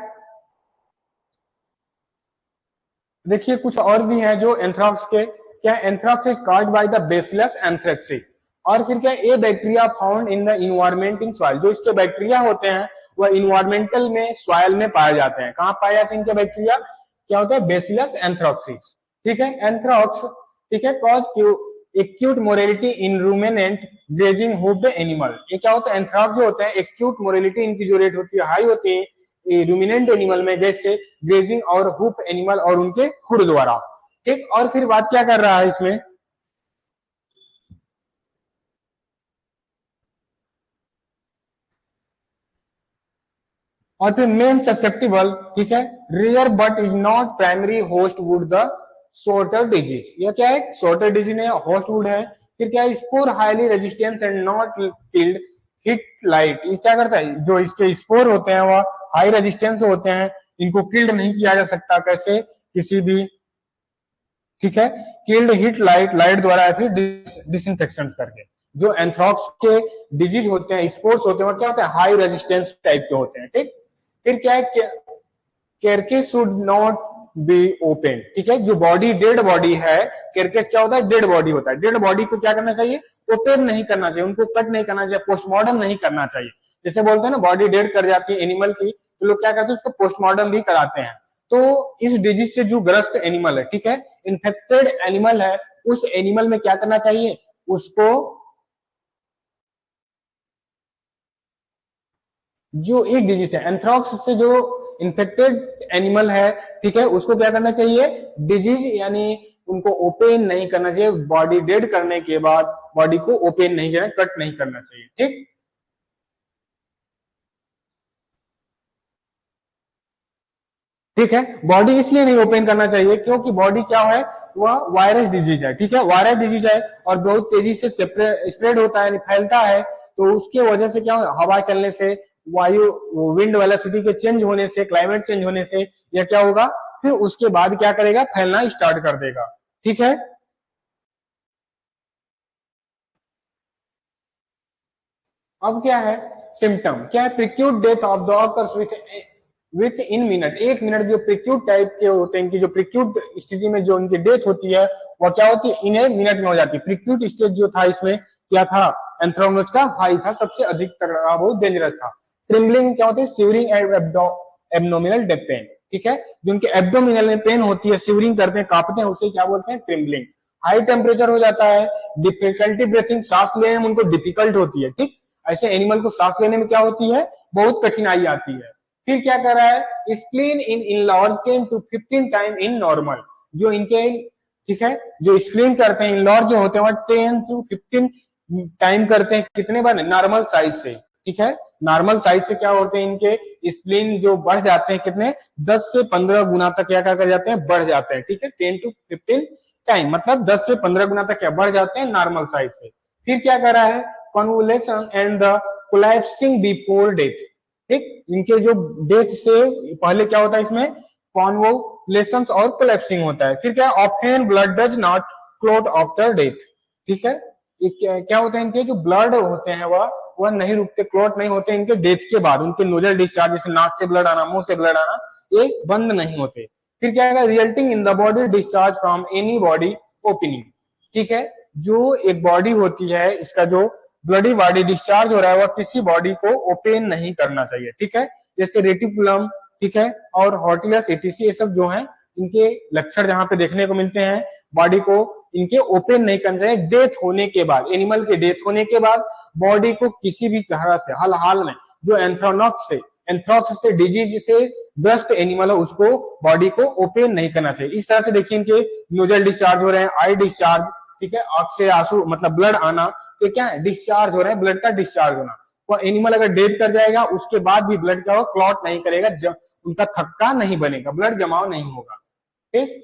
देखिए कुछ और भी है जो एंथ्राक्स के, क्या anthrax is caused by the bacillus anthracis. और फिर क्या a bacteria found in the environment in soil, जो इसके बैक्टीरिया होते हैं वह इन्वायरमेंटल में सॉइल में पाए जाते हैं। कहां पाए जाते हैं इनके बैक्टीरिया, क्या होता है बेसिलस एंथ्राक्सिस। ठीक है, एंथ्राक्स, ठीक है, कॉज एक्यूट मोरेलिटी इन रूमिनेंट ग्रेजिंग हुप्ड एनिमल। ये क्या होता है एंथ्राक्स जो होते हैं एक्यूट मोरेलिटी इनकी जो रेट होती है हाई होती है रूमिनेंट एनिमल में, जैसे ग्रेजिंग और हुप एनिमल और उनके खुर द्वारा। ठीक, और फिर बात क्या कर रहा है इसमें, और फिर मेन ससेप्टिबल, ठीक है, rare but is not primary host would the sorter disease. यह क्या है सोर्टर डिजीज है होस्ट वुड है। फिर क्या है spore highly resistance and not killed hit light. ये क्या करता है जो इसके स्पोर होते हैं वह हाई रेजिस्टेंस होते हैं, इनको किल्ड नहीं किया जा सकता कैसे किसी भी, ठीक है, किल्ड हिट लाइट लाइट द्वारा या फिर डिसइंफेक्शन करके। जो एंथ्राक्स के डिजीज होते हैं स्पोर्ट्स होते हैं वो क्या होते हैं हाई रेजिस्टेंस टाइप के होते हैं। ठीक, फिर क्या है कैरकेस शुड नॉट बी ओपन, ठीक है। जो बॉडी डेड बॉडी है, कैरकेस क्या होता है, डेड बॉडी होता है, डेड बॉडी को क्या करना चाहिए, ओपन नहीं करना चाहिए, उनको कट नहीं करना चाहिए, पोस्टमार्टम नहीं करना चाहिए। जैसे बोलते हैं ना बॉडी डेड कर जाती है एनिमल की, तो लोग क्या करते हैं उसको पोस्टमार्टम भी कराते हैं। तो इस डिजीज से जो ग्रस्त एनिमल है, ठीक है, इन्फेक्टेड एनिमल है, उस एनिमल में क्या करना चाहिए, उसको जो एक डिजीज है एंथ्रॉक्स से जो इन्फेक्टेड एनिमल है, ठीक है, उसको क्या करना चाहिए, डिजीज यानी उनको ओपन नहीं करना चाहिए, बॉडी डेड करने के बाद बॉडी को ओपन नहीं करना, कट नहीं करना चाहिए, ठीक। ठीक है, बॉडी इसलिए नहीं ओपन करना चाहिए क्योंकि बॉडी क्या है, वह वायरस डिजीज है, ठीक है, वायरस डिजीज है और बहुत तेजी से स्प्रेड होता है, फैलता है। तो उसके वजह से क्या हवा चलने से, वायु विंड वेलोसिटी के चेंज होने से, क्लाइमेट चेंज होने से यह क्या होगा, फिर उसके बाद क्या करेगा, फैलना स्टार्ट कर देगा, ठीक है। अब क्या है सिम्टम, क्या है, peracute death of the occurs within minute, एक मिनट जो प्रिक्यूट टाइप के होते हैं, इनकी जो प्रिक्यूट स्थिति में जो इनकी डेथ होती है वह क्या होती है, इन ए मिनट में हो जाती है। प्रिक्यूट स्टेज जो था इसमें क्या था, एंथ्राक्नोज का हाई था, सबसे अधिक तगड़ा, बहुत डेंजरस था। ट्रिम्बलिंग क्या होती है, शिवरिंग एब्डोमिनल डेथ पेन, ठीक है, जो उनके एब्डोमिनल में पेन होती है, शिवरिंग करते हैं, कांपते हैं, उसे क्या बोलते हैं, ट्रिम्बलिंग। हाई टेम्परेचर हो जाता है, डिफिकल्टी ब्रीथिंग, सांस लेने में उनको डिफिकल्ट होती है, ठीक, ऐसे एनिमल को सांस लेने में क्या होती है, बहुत कठिनाई आती है। फिर क्या कर रहा है, screen in enlarge 10 to 15 time in normal, जो इनके, ठीक है, जो स्क्रीन करते हैं इनलॉर्ज जो होते हैं वह 10 to 15 टाइम करते हैं, कितने बार, नॉर्मल साइज से, ठीक है। नॉर्मल साइज से क्या होते हैं, इनके स्प्लीन जो बढ़ जाते हैं, कितने, 10 से 15 गुना तक क्या कर जाते हैं, बढ़ जाते हैं, ठीक है, 10 to 15 टाइम, मतलब 10 से 15 गुना तक क्या बढ़ जाते हैं नॉर्मल साइज से। फिर क्या कर रहा है, convulsion and the collapsing before death, ठीक, इनके जो डेथ से पहले क्या होता है इसमें, कॉन्वोलेशन और कोलैप्सिंग होता है। फिर क्या, often blood does not clot after death, ठीक है, क्या होता है, इनके जो ब्लड होते हैं वह नहीं रुकते, क्लॉट नहीं होते इनके डेथ के बाद, उनके नोजल डिस्चार्ज, जैसे नाक से ब्लड आना, मुंह से ब्लड आना, ये बंद नहीं होते। फिर क्या है, resulting in the body discharge from any body opening, ठीक है, जो एक बॉडी होती है, इसका जो ब्लडी बॉडी डिस्चार्ज हो रहा है वह किसी बॉडी को ओपन नहीं करना चाहिए, ठीक है, जैसे रेटिकुलम, ठीक है, और हॉर्टिलस एटीसी, ये सब जो है इनके लक्षण जहां पे देखने को मिलते हैं, बॉडी को इनके ओपन नहीं करना चाहिए। डेथ होने के बाद, एनिमल के डेथ होने के बाद बॉडी को किसी भी तरह से, हाल हाल में जो एंथ्रॉक्स से डिजीज से ग्रस्त एनिमल है उसको बॉडी को ओपन नहीं करना चाहिए। इस तरह से देखिए इनके नोजल डिस्चार्ज हो रहे हैं, आई डिस्चार्ज, ठीक है, आंख से आंसू मतलब ब्लड आना, तो क्या है, डिस्चार्ज हो रहा है, ब्लड का डिस्चार्ज होना। वो एनिमल अगर डेथ कर जाएगा उसके बाद भी ब्लड का वो क्लॉट नहीं करेगा, उनका थक्का नहीं बनेगा, ब्लड जमाव नहीं होगा, ठीक।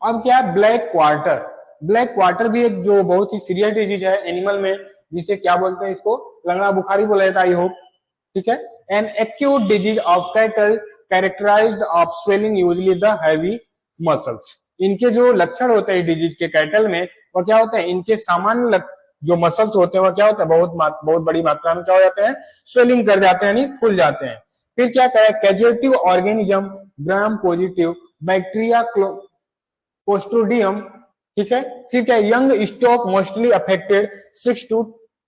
अब क्या है, ब्लैक क्वार्टर, ब्लैक क्वार्टर भी एक जो बहुत ही सीरियस डिजीज है एनिमल में, जिसे क्या बोलते हैं, इसको लंगड़ा बुखारी बोला जाता है, आई होप, ठीक है, an acute disease of cattle characterized of swelling usually the heavy muscles. इनके जो लक्षण होते हैं डिजीज के कैटल में, वो क्या होता है, इनके सामान्य जो मसल्स होते हैं वो क्या होता है, बहुत बड़ी मात्रा में क्या हो जाते हैं, स्वेलिंग कर जाते हैं, यानी फूल जाते हैं। फिर क्या करें, causative organism, gram positive bacteria clostridium, ठीक है। फिर क्या, young stock mostly affected 6 to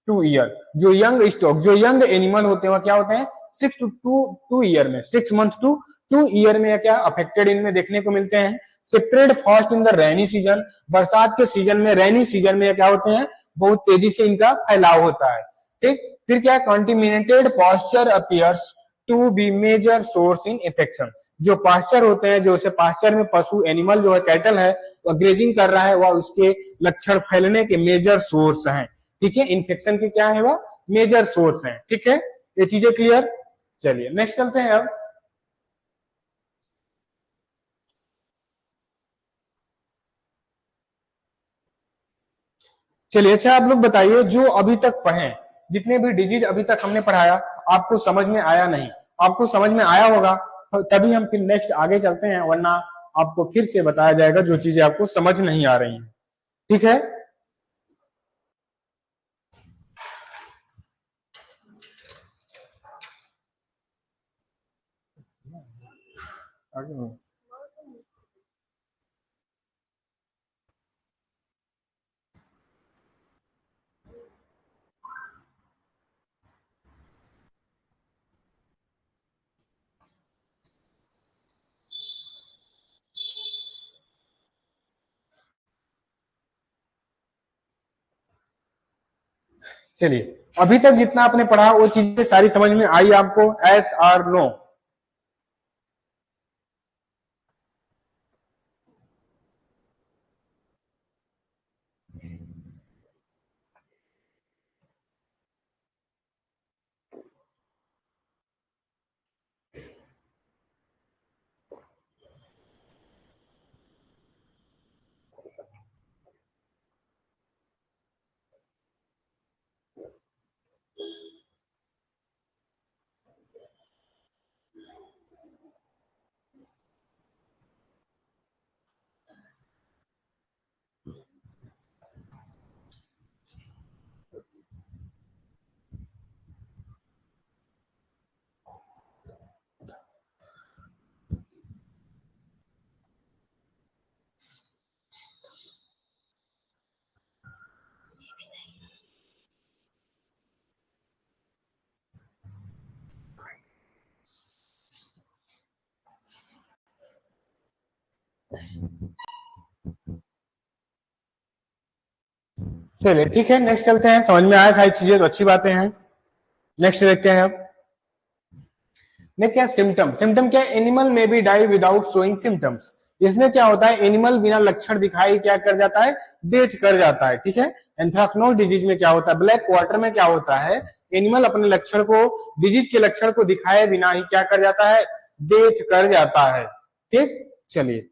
2 year, जो यंग स्टॉक, जो यंग एनिमल होते हैं वो क्या होते हैं, 6 to 2 ईयर में, 6 months to 2 ईयर में क्या अफेक्टेड इनमें देखने को मिलते हैं। Spread fast in the rainy season, बरसात के सीजन में, रेनी सीजन में क्या होते हैं, बहुत तेजी से इनका फैलाव होता है, ठीक। फिर क्या, contaminated pasture appears to be major source in infection, जो पास्चर होते हैं, जो पास्चर में पशु एनिमल जो है कैटल है वह ग्रेजिंग कर रहा है, वह उसके लक्षण फैलने के मेजर सोर्स हैं, ठीक है, इन्फेक्शन के क्या है, वह मेजर सोर्स हैं, ठीक है, ये चीजें क्लियर। चलिए नेक्स्ट चलते हैं अब। चलिए अच्छा, आप लोग बताइए जो अभी तक पढ़े, जितने भी डिजीज अभी तक हमने पढ़ाया, आपको समझ में आया नहीं, आपको समझ में आया होगा तभी हम फिर नेक्स्ट आगे चलते हैं, वरना आपको फिर से बताया जाएगा जो चीजें आपको समझ नहीं आ रही हैं, ठीक है। आगे नहीं। चलिए, अभी तक जितना आपने पढ़ा वो चीजें सारी समझ में आई आपको? एस और नो? चलिए ठीक है, नेक्स्ट चलते हैं। समझ में आया सारी चीजें तो अच्छी बातें हैं। नेक्स्ट देखते हैं अब। नेक्स्ट क्या? सिम्टम। सिम्टम क्या? Animal may be die without showing symptoms. इसमें क्या होता है? एनिमल बिना लक्षण दिखाई क्या कर जाता है? डेथ कर जाता है। ठीक है। एंथ्राक्नोज डिजीज में क्या होता है? ब्लैक क्वार्टर में क्या होता है? एनिमल अपने लक्षण को, डिजीज के लक्षण को दिखाए बिना ही क्या कर जाता है? डेथ कर जाता है। ठीक, चलिए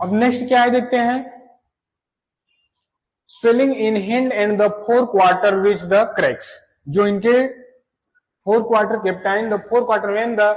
अब नेक्स्ट क्या है देखते हैं। Swelling in hind and the fore quarter which the cracks. जो इनके fore quarter captain the fore quarter when the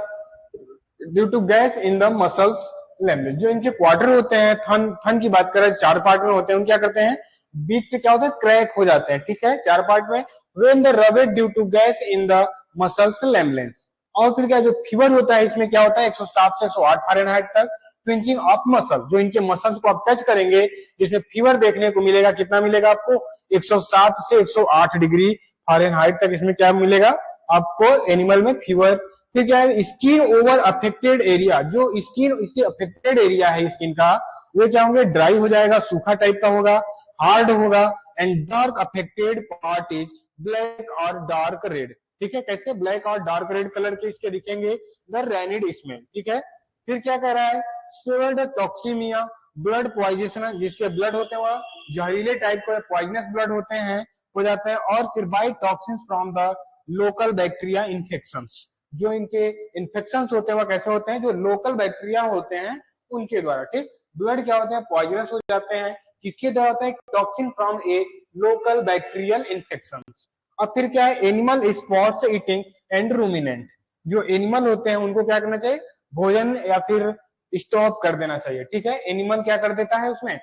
due to gas in the muscles lameness. जो इनके क्वार्टर होते हैं, थन थन की बात करें, चार पार्ट में होते हैं, उन क्या करते हैं? बीच से क्या होता है? क्रैक हो जाते हैं। ठीक है, चार पार्ट में। When the rubbed due to gas in the muscles lameness. और फिर क्या, जो फीवर होता है इसमें क्या होता है? 107 से 108 फ़ारेनहाइट तक। ट्विंचिंग ऑफ मसल, जो इनके मसल्स को आप टच करेंगे जिसमें फीवर देखने को मिलेगा। कितना मिलेगा आपको? 107 से 108 डिग्री फ़ारेनहाइट तक इसमें क्या मिलेगा आपको? एनिमल में फीवर। फिर क्या है? Skin over affected area. जो स्किन, इससे अफेक्टेड एरिया है स्किन का, वो क्या होंगे? ड्राई हो जाएगा, सूखा टाइप का होगा, हार्ड होगा। And dark affected part is black और डार्क रेड। ठीक है, कैसे? ब्लैक और डार्क रेड कलर के इसके दिखेंगे द रैनिड स्मेल। ठीक है। फिर क्या कह रहा है? सिवर्ड टॉक्सीमिया, ब्लड पॉइजन, जिसके ब्लड होते हैं वह जहरीले टाइप के पॉइजनस ब्लड होते हैं, हो जाते हैं। और फिर by toxins from the local bacteria infections. जो इनके इन्फेक्शंस होते हैं वह कैसे होते हैं? जो लोकल बैक्टीरिया होते हैं उनके द्वारा। ठीक, ब्लड क्या होते हैं? पॉइजनस हो जाते हैं। किसके द्वारा होता है? Toxin from A local bacterial infections. और फिर क्या है? Animal spots eating and ruminant. जो एनिमल होते हैं उनको क्या करना चाहिए? भोजन या फिर स्टॉप कर देना चाहिए। ठीक है, एनिमल क्या कर देता है उसमें?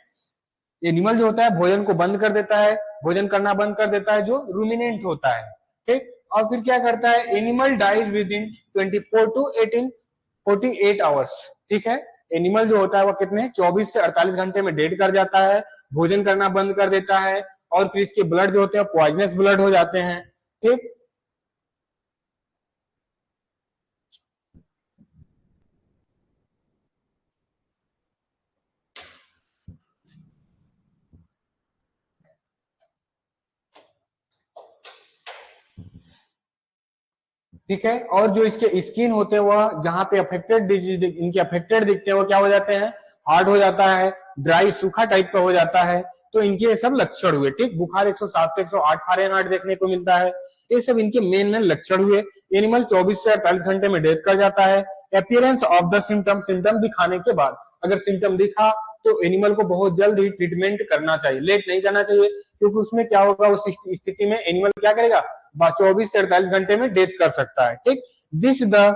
एनिमल जो होता है भोजन को बंद कर देता है, भोजन करना बंद कर देता है, जो रूमिनेंट होता है। ठीक, और फिर क्या करता है? Animal dies with in 24 to 18 48 hours. ठीक है, एनिमल जो होता है वो कितने 24 से 48 घंटे में डेड कर जाता है, भोजन करना बंद कर देता है। और फिर इसके ब्लड जो होते हैं पॉइजनस ब्लड हो जाते हैं। ठीक, ठीक है। और जो इसके स्किन होते हैं वह जहां पे अफेक्टेड डिजीज इनके अफेक्टेड दिखते हैं वो क्या हो जाते हैं? हार्ड हो जाता है, ड्राई सूखा टाइप का हो जाता है। तो इनके ये सब लक्षण हुए। ठीक, बुखार 107 से 108 फ़ारेनहाइट देखने को मिलता है। ये सब इनके मेन मेन लक्षण हुए। एनिमल 24 से 48 घंटे में डेथ कर जाता है। Appearance of the symptom, symptom दिखाने के बाद, अगर सिम्टम दिखा तो एनिमल को बहुत जल्द ही ट्रीटमेंट करना चाहिए, लेट नहीं करना चाहिए। क्योंकि उसमें क्या होगा, उस स्थिति में एनिमल क्या करेगा? 24 से 48 घंटे में डेथ कर सकता है। ठीक, दिस द,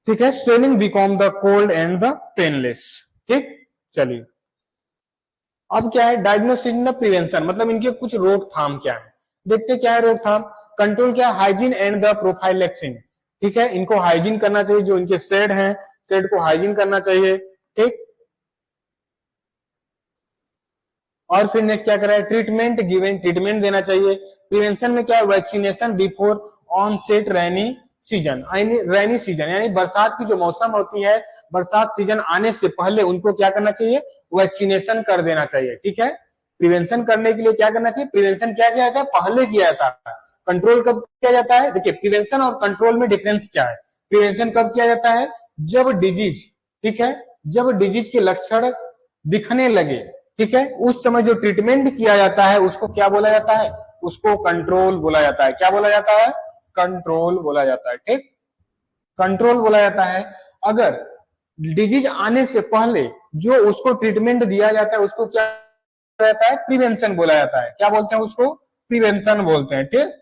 ठीक है, swelling become the cold and the painless. ठीक, चलिए अब क्या है, डायग्नोसिस द प्रिवेंशन, मतलब इनके कुछ रोकथाम क्या है, देखते क्या है रोकथाम। कंट्रोल क्या है, हाइजीन एंड द प्रोफाइलैक्सिस, ठीक है, इनको हाइजीन करना चाहिए, जो इनके शेड हैं शेड को हाइजीन करना चाहिए, ठीक। और फिर नेक्स्ट क्या कर रहा है, ट्रीटमेंट गिवन, ट्रीटमेंट देना चाहिए। प्रिवेंशन में क्या है, vaccination before onset rainy season, rainy season यानी बरसात की जो मौसम होती है, बरसात सीजन आने से पहले उनको क्या करना चाहिए, वैक्सीनेशन कर देना चाहिए, ठीक है। प्रिवेंशन करने के लिए क्या करना चाहिए, प्रिवेंशन क्या किया जाता है, पहले किया जाता है, कंट्रोल कब किया जाता है। देखिए प्रिवेंशन और कंट्रोल में डिफरेंस क्या है, प्रिवेंशन कब किया जाता है, जब डिजीज, ठीक है, जब डिजीज के लक्षण दिखने लगे, ठीक है, उस समय जो ट्रीटमेंट किया जाता है उसको क्या बोला जाता है, उसको कंट्रोल बोला जाता है। क्या बोला जाता है, कंट्रोल बोला जाता है, ठीक, कंट्रोल बोला जाता है। अगर डिजीज आने से पहले जो उसको ट्रीटमेंट दिया जाता है उसको क्या रहता है, प्रिवेंशन बोला जाता है। क्या बोलते हैं उसको, प्रिवेंशन बोलते हैं, ठीक,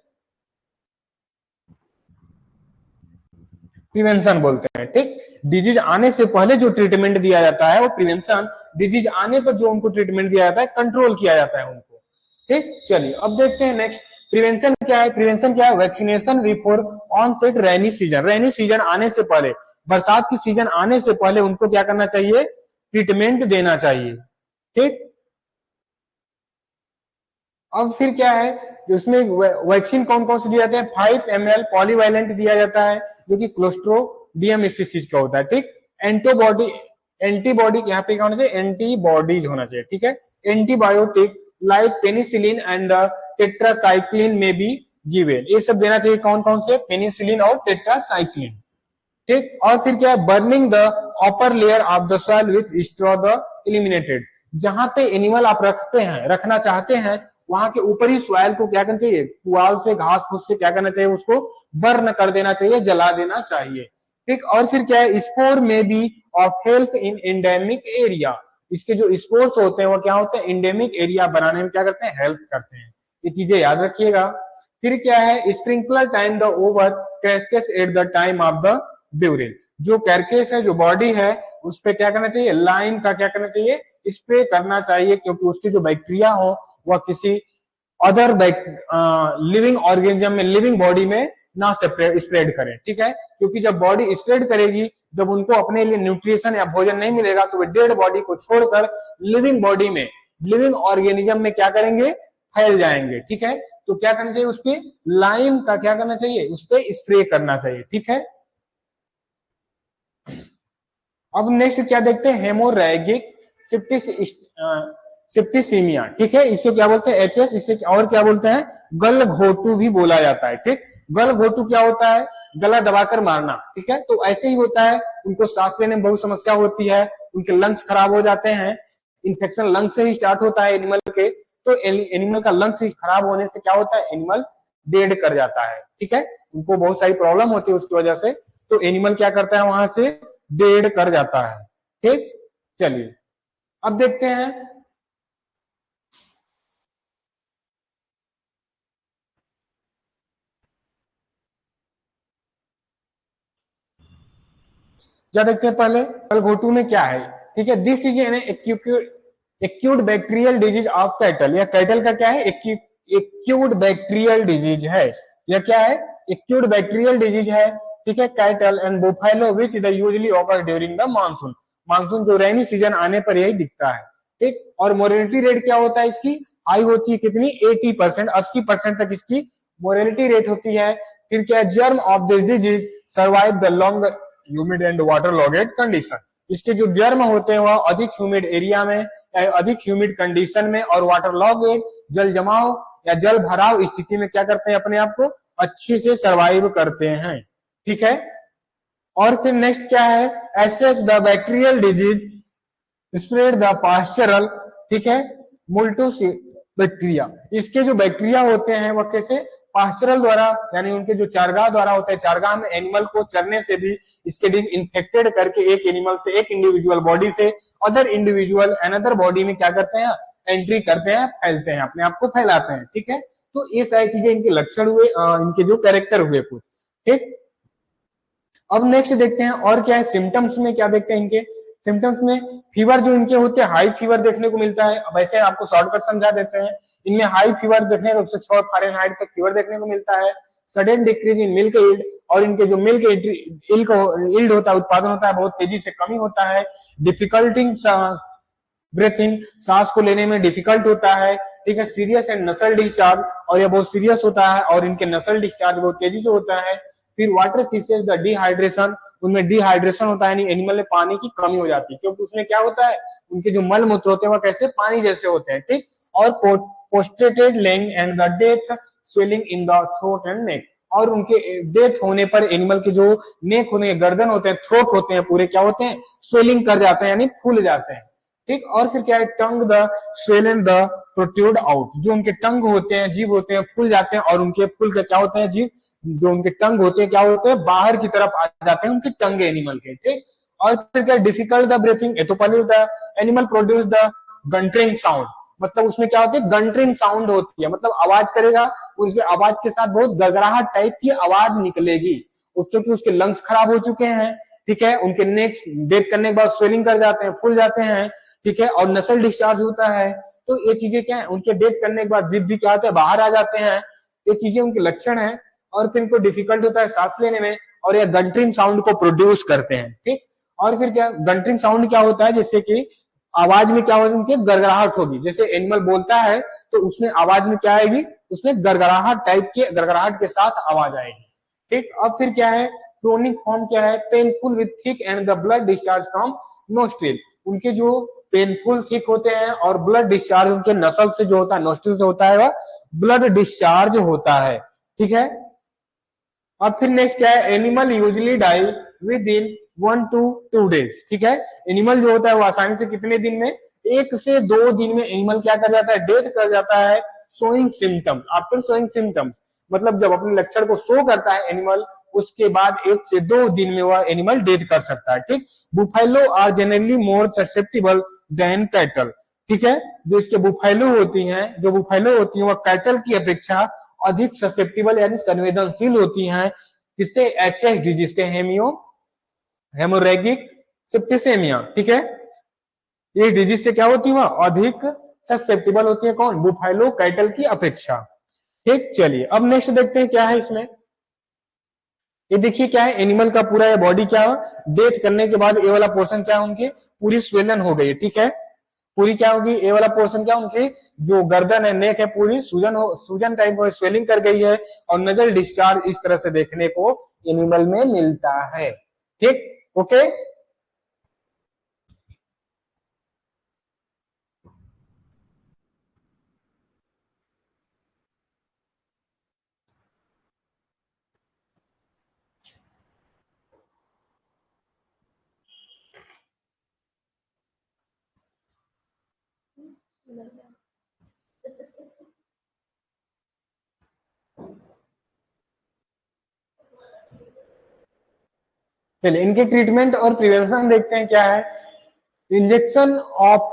प्रिवेंशन बोलते हैं, ठीक। डिजीज आने से पहले जो ट्रीटमेंट दिया जाता है वो प्रिवेंशन, डिजीज आने पर जो उनको ट्रीटमेंट दिया जाता है कंट्रोल किया जाता है उनको, ठीक। चलिए अब देखते हैं नेक्स्ट, प्रिवेंशन क्या है, प्रिवेंशन क्या है, vaccination before onset rainy season, rainy season आने से पहले, बरसात की सीजन आने से पहले उनको क्या करना चाहिए, ट्रीटमेंट देना चाहिए, ठीक। अब फिर क्या है, उसमें वैक्सीन कौन कौन से दिए जाते हैं, 5 ml पॉलीवायलेंट दिया जाता है जो कि क्लोस्ट्रोडियम स्पीसीज का होता है, ठीक। एंटीबॉडी, एंटीबॉडी यहाँ पे क्या होना चाहिए, एंटीबॉडीज होना चाहिए, ठीक है। Antibiotic like penicillin and tetracycline में भी गिवन, ये सब देना चाहिए, कौन कौन से, पेनिसिलिन और टेट्रासाइक्लिन, ठीक। और फिर क्या है, burning the upper layer of the soil with straw the eliminated, जहां पे एनिमल आप रखते हैं, रखना चाहते हैं, वहां के ऊपरी सॉइल को क्या करना चाहिए, पुआल से, घास फूस से क्या करना चाहिए, उसको बर्न कर देना चाहिए, जला देना चाहिए, ठीक। और फिर क्या है, spore may be of help in endemic area, इसके जो स्पोर्स होते हैं वो क्या होते हैं, एंडेमिक एरिया बनाने में क्या करते हैं, हेल्प करते हैं, ये चीजें याद रखिएगा। फिर क्या है, sprinkler time the over carcass at the time of the burial, जो कैरकेस है, जो बॉडी है, उस पर क्या करना चाहिए, लाइन का क्या करना चाहिए, स्प्रे करना चाहिए, क्योंकि उसकी जो बैक्टीरिया हो वह किसी अदर लिविंग ऑर्गेनिज्म में, लिविंग बॉडी में ना स्प्रेड करें, ठीक है। क्योंकि जब बॉडी स्प्रेड करेगी, जब उनको अपने लिए न्यूट्रिशन या भोजन नहीं मिलेगा तो वे डेड बॉडी को छोड़कर लिविंग बॉडी में, लिविंग ऑर्गेनिज्म में क्या करेंगे, फैल जाएंगे, ठीक है। तो क्या करना चाहिए, उसपे लाइम का क्या करना चाहिए, उस पर स्प्रे करना चाहिए, ठीक है। अब नेक्स्ट क्या देखते हैं, हेमोरैगिक सिप्टिसीमिया, ठीक है, इसको क्या बोलते हैं, एचएस, इसे और क्या बोलते हैं, गल घोटू भी बोला जाता है, ठीक। गल घोटू क्या होता है, गला दबाकर मारना, ठीक है। तो ऐसे ही होता है, उनको सांस लेने में बहुत समस्या होती है, उनके लंग्स खराब हो जाते हैं, इन्फेक्शन लंग से ही स्टार्ट होता है एनिमल के, तो एनिमल का लंग्स खराब होने से क्या होता है, एनिमल डेड कर जाता है, ठीक है, उनको बहुत सारी प्रॉब्लम होती है उसकी वजह से, तो एनिमल क्या करता है, वहां से डेड कर जाता है, ठीक। चलिए अब देखते हैं, क्या देखते हैं पहले, गलघोटू में क्या है, ठीक है, this is an acute bacterial disease of cattle, या कैटल का क्या है, एक्यूट बैक्टीरियल डिजीज है, यह क्या है, एक्यूट बैक्टीरियल डिजीज है, ठीक है। Cattle and buffalo which the usually occur during the monsoon, monsoon जो रेनी सीजन आने पर यही दिखता है, ठीक। और मोरिलिटी रेट क्या होता है इसकी, हाई होती है, कितनी, 80%, 80% तक इसकी मोरिलिटी रेट होती है। फिर क्या है, germ of this disease survive the long humid and water logged condition, इसके जो जर्म होते हैं वह अधिक ह्यूमिड एरिया में, अधिक ह्यूमिड कंडीशन में और वाटर लॉगेड, जल जमाव या जल भराव स्थिति में क्या करते हैं, अपने आप को अच्छे से सर्वाइव करते हैं, ठीक है। और फिर नेक्स्ट क्या है, assess the bacterial disease spread the pasteurella, ठीक है, मुल्टोसी बैक्टीरिया, इसके जो बैक्टीरिया होते हैं वह कैसे, पास्चरल द्वारा, यानी उनके जो चारगाह द्वारा होता है, चारगाह में एनिमल को चरने से भी इसके डिजीज इन्फेक्टेड करके एक एनिमल से, एक इंडिविजुअल बॉडी से अदर इंडिविजुअल अनदर बॉडी में क्या करते हैं, एंट्री करते हैं, फैलते हैं, अपने आप को फैलाते हैं, ठीक है। तो ये सारी चीजें इनके लक्षण हुए, इनके जो कैरेक्टर हुए कुछ, ठीक। अब नेक्स्ट देखते हैं और क्या है, सिम्टम्स में क्या देखते हैं इनके, सिम्टम्स में फीवर जो इनके होते हैं, हाई फीवर देखने को मिलता है। वैसे आपको शॉर्टकट समझा देते हैं, इनमें हाई फीवर देखने को 106 फ़ारेनहाइट तक फीवर देखने को मिलता है। Sudden decrease in milk yield, और इनके जो मिल्क ईल्ड होता है, उत्पादन होता है, बहुत तेजी से कमी होता है। डिफिकल्टी ब्रीथिंग, सांस को लेने में डिफिकल्ट होता है। ठीक है, सीरियस एंड नसल डिस्चार्ज, और यह बहुत सीरियस होता है, और इनके नसल डिस्चार्ज बहुत तेजी से होता है। फिर वाटर फिशेज द डिहाइड्रेशन, उनमें डिहाइड्रेशन होता है, यानी एनिमल में पानी की कमी हो जाती है, क्योंकि उसमें क्या होता है, उनके जो मल मूत्र होते हैं वह कैसे पानी जैसे होते हैं। ठीक, और prostrated lung and the death swelling in the throat and neck, और उनके डेथ होने पर एनिमल के जो नेक होने गर्दन होते हैं, थ्रोट होते हैं, पूरे क्या होते हैं, स्वेलिंग कर जाते हैं, यानी फूल जाते हैं। ठीक, और फिर क्या है, tongue the swollen the protrude out, जो उनके टंग होते हैं, जीभ होते हैं, फूल जाते हैं, और उनके फूल के क्या होते हैं, जीभ, जो उनके टंग होते हैं क्या होते हैं, बाहर की तरफ आ जाते हैं उनके टंग एनिमल के। ठीक, और फिर क्या, डिफिकल्ट द ब्रीथिंग, ये तो पहले the animal produce the grunting sound, मतलब उसमें क्या होती है, गंटरिंग साउंड होती है, मतलब आवाज करेगा, उसके आवाज के साथ बहुत गड़गड़ाहट टाइप की आवाज निकलेगी, क्योंकि उसके लंग्स खराब हो चुके हैं। ठीक है, उनके नेक डेथ करने के बाद स्वेलिंग कर जाते हैं, फूल जाते हैं। ठीक है, और नसल डिस्चार्ज होता है। तो ये चीजें क्या है, उनके डेथ करने के बाद जिद भी क्या होते हैं, बाहर आ जाते हैं। ये चीजें उनके लक्षण है। और फिर इनको डिफिकल्ट होता है सांस लेने में, और यह गंटरिंग साउंड को प्रोड्यूस करते हैं। ठीक, और फिर क्या, गंटरिंग साउंड क्या होता है, जैसे कि आवाज में क्या होगी, उनकी गड़गड़ाहट होगी, जैसे एनिमल बोलता है तो उसमें आवाज में क्या आएगी, उसमें गड़गड़ाहट टाइप की, गड़गड़ाहट के साथ आवाज आएगी। ठीक, अब फिर क्या है, क्रोनिक फॉर्म क्या है, painful with thick and the blood discharge from nostril, उनके जो पेनफुल थिक होते हैं, और ब्लड डिस्चार्ज उनके नसल से जो होता है, नोस्ट्रिल से होता है, वह ब्लड डिस्चार्ज होता है। ठीक है, अब फिर नेक्स्ट क्या है, animal usually die with in 1 to 2 days। ठीक है, एनिमल जो होता है वो आसानी से कितने दिन में, 1 से 2 दिन में एनिमल क्या कर जाता है, डेथ कर जाता है। Showing symptoms, after showing symptoms, मतलब जब अपने लक्षण को शो करता है एनिमल, उसके बाद 1 से 2 दिन में वह एनिमल डेथ कर सकता है। ठीक, buffalo are generally more susceptible than cattle. ठीक है, जो इसके बुफेलो होती हैं, जो बुफेलो होती हैं, वह कैटल की अपेक्षा अधिक ससेप्टिबल यानी संवेदनशील होती हैं, किससे, एचएस डिजीज से, हेमोरेगिक सिप्टिसेमिया। ठीक है, ये डिजीज से क्या होती है, वह अधिक ससेप्टिबल होती है, कौन, बुफेलो कैटल की अपेक्षा। ठीक, चलिए अब नेक्स्ट देखते हैं क्या है इसमें। ये देखिए क्या है, एनिमल का पूरा ये बॉडी क्या है, डेथ करने के बाद ये वाला पोर्शन क्या है, उनकी पूरी स्वेलन हो गई है। ठीक है, पूरी क्या होगी, ये वाला पोर्शन क्या, उनकी जो गर्दन है, नेक है, पूरी सूजन टाइप में स्वेलिंग कर गई है, और नजल डिस्चार्ज इस तरह से देखने को एनिमल में मिलता है। ठीक, ओके। चलिए इनके ट्रीटमेंट और प्रिवेंशन देखते हैं क्या है। Injection of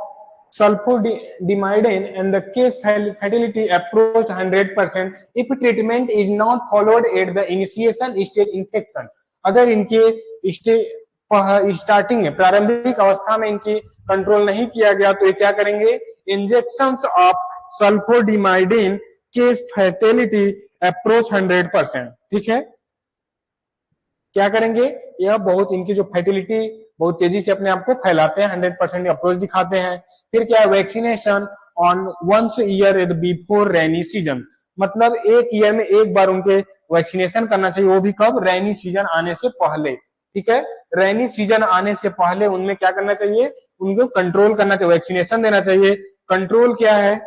sulfodiamide and the case fatality approached 100% if treatment is not followed at the initiation stage infection। अगर इनके स्टार्टिंग में, प्रारंभिक अवस्था में इनकी कंट्रोल नहीं किया गया तो ये क्या करेंगे, injection of sulphadimidine case fatality approach 100%। ठीक है, क्या करेंगे, यह बहुत इनकी जो फर्टिलिटी बहुत तेजी से अपने आप को फैलाते हैं, 100% अप्रोच दिखाते हैं। फिर क्या है, vaccination on once year before rainy season, मतलब एक ईयर में एक बार उनके वैक्सीनेशन करना चाहिए, वो भी कब, रेनी सीजन आने से पहले। ठीक है, रेनी सीजन आने से पहले उनमें क्या करना चाहिए, उनको कंट्रोल करना चाहिए, वैक्सीनेशन देना चाहिए। कंट्रोल क्या है,